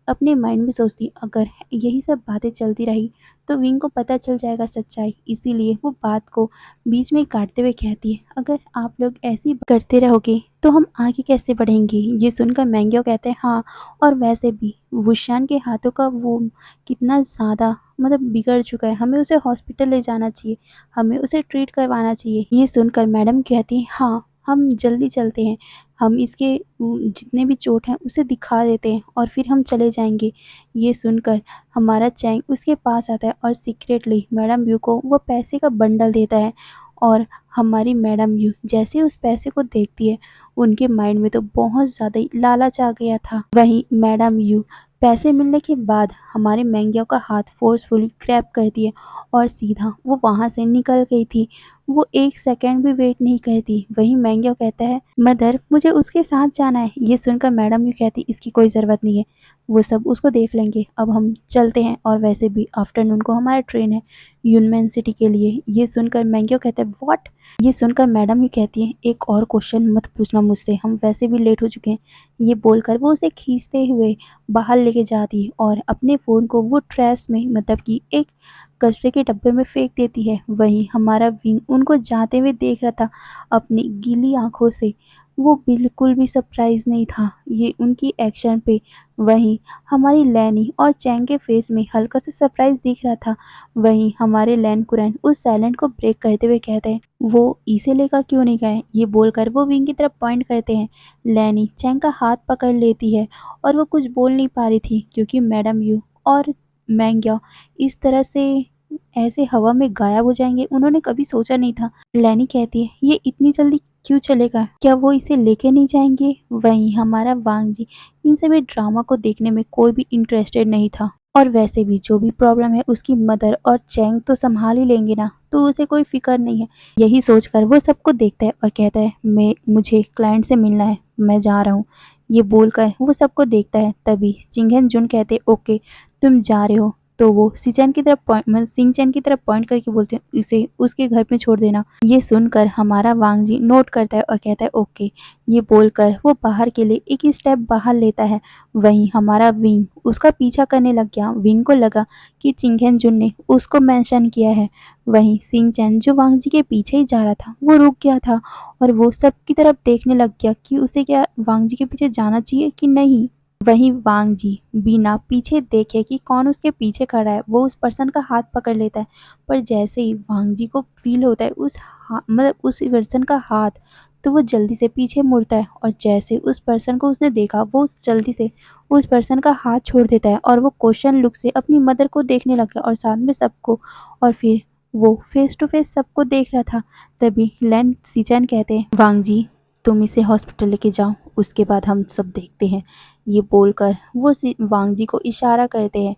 अपने माइंड में सोचती, अगर यही सब बातें चलती रही तो विंग को पता चल जाएगा सच्चाई। इसीलिए वो बात को बीच में काटते हुए कहती है, अगर आप लोग ऐसी करते रहोगे तो हम आगे कैसे बढ़ेंगे। ये सुनकर मैंग्यो कहते हैं, हाँ, और वैसे भी वुशान के हाथों का वो कितना ज़्यादा बिगड़ चुका है, हमें उसे हॉस्पिटल ले जाना चाहिए, हमें उसे ट्रीट करवाना चाहिए। ये सुनकर मैडम कहती है, हाँ, हम जल्दी चलते हैं, हम इसके जितने भी चोट हैं उसे दिखा देते हैं और फिर हम चले जाएंगे। ये सुनकर हमारा चैंग उसके पास आता है और सीक्रेटली मैडम यू को वो पैसे का बंडल देता है। और हमारी मैडम यू जैसे उस पैसे को देखती है, उनके माइंड में तो बहुत ज़्यादा ही लालच आ गया था। वहीं मैडम यू पैसे मिलने के बाद हमारे मैंग्यो का हाथ फोर्सफुली ग्रैब करती है और सीधा वो वहाँ से निकल गई थी। वो एक सेकंड भी वेट नहीं करती। वहीं मैंग्यो कहता है, मदर मुझे उसके साथ जाना है। ये सुनकर मैडम यू कहती, इसकी कोई ज़रूरत नहीं है, वो सब उसको देख लेंगे, अब हम चलते हैं, और वैसे भी आफ्टरनून को हमारा ट्रेन है यूनमैन सिटी के लिए। ये सुनकर मैंग्यो कहता है, व्हाट। ये सुनकर मैडम यू कहती है, एक और क्वेश्चन मत पूछना मुझसे, हम वैसे भी लेट हो चुके हैं। ये बोलकर वो उसे खींचते हुए बाहर लेके जाती है और अपने फ़ोन को वो ट्रैश में कि एक कचरे के डब्बे में फेंक देती है। वहीं हमारा विंग उनको जाते हुए देख रहा था अपनी गीली आंखों से। वो बिल्कुल भी सरप्राइज नहीं था ये उनकी एक्शन पे। वहीं हमारी लैनी और चैंग के फेस में हल्का सा सरप्राइज दिख रहा था। वहीं हमारे लैन कुरैन उस साइलेंट को ब्रेक करते हुए कहते हैं, वो इसे लेकर क्यों नहीं गए। ये बोलकर वो विंग की तरफ पॉइंट करते हैं। लैनी चैंग का हाथ पकड़ लेती है और वो कुछ बोल नहीं पा रही थी क्योंकि मैडम यू और मैंग्या इस तरह से ऐसे हवा में गायब हो जाएंगे उन्होंने कभी सोचा नहीं था। लैनी कहती है, ये इतनी जल्दी क्यों चलेगा, क्या वो इसे लेके नहीं जाएंगे। वहीं हमारा वांग जी इन सभी ड्रामा को देखने में कोई भी इंटरेस्टेड नहीं था और वैसे भी जो भी प्रॉब्लम है उसकी मदर और चैंग तो संभाल ही लेंगे ना, तो उसे कोई फिक्र नहीं है। यही सोचकर वो सबको देखता है और कहता है, मुझे क्लाइंट से मिलना है, मैं जा रहा हूँ। ये बोलकर वो सबको देखता है। तभी चिंगेन जुन कहते, ओके तुम जा रहे हो तो वो सिंचैन की तरफ सिंचैन की तरफ पॉइंट करके बोलते हैं, इसे उसके घर में छोड़ देना। ये सुनकर हमारा वांग जी नोट करता है और कहता है, ओके। ये बोलकर वो बाहर के लिए एक स्टेप बाहर लेता है। वहीं हमारा विंग उसका पीछा करने लग गया। विंग को लगा कि चिंगेन जुन ने उसको मेंशन किया है। वहीं सिंचैन जो वांग जी के पीछे ही जा रहा था वो रुक गया था और वो सबकी तरफ देखने लग गया कि उसे क्या वांग जी के पीछे जाना चाहिए कि नहीं। वहीं वांग जी बिना पीछे देखे कि कौन उसके पीछे खड़ा है वो उस पर्सन का हाथ पकड़ लेता है। पर जैसे ही वांग जी को फील होता है उस उस पर्सन का हाथ, तो वो जल्दी से पीछे मुड़ता है और जैसे उस पर्सन को उसने देखा वो जल्दी से उस पर्सन का हाथ छोड़ देता है और वो क्वेश्चन लुक से अपनी मदर को देखने लग गया और साथ में सबको, और फिर वो फेस टू फेस सबको देख रहा था। तभी लैन सीचैन कहते हैं, वांग जी तुम इसे हॉस्पिटल लेके जाओ, उसके बाद हम सब देखते हैं। ये बोलकर वो वांग जी को इशारा करते हैं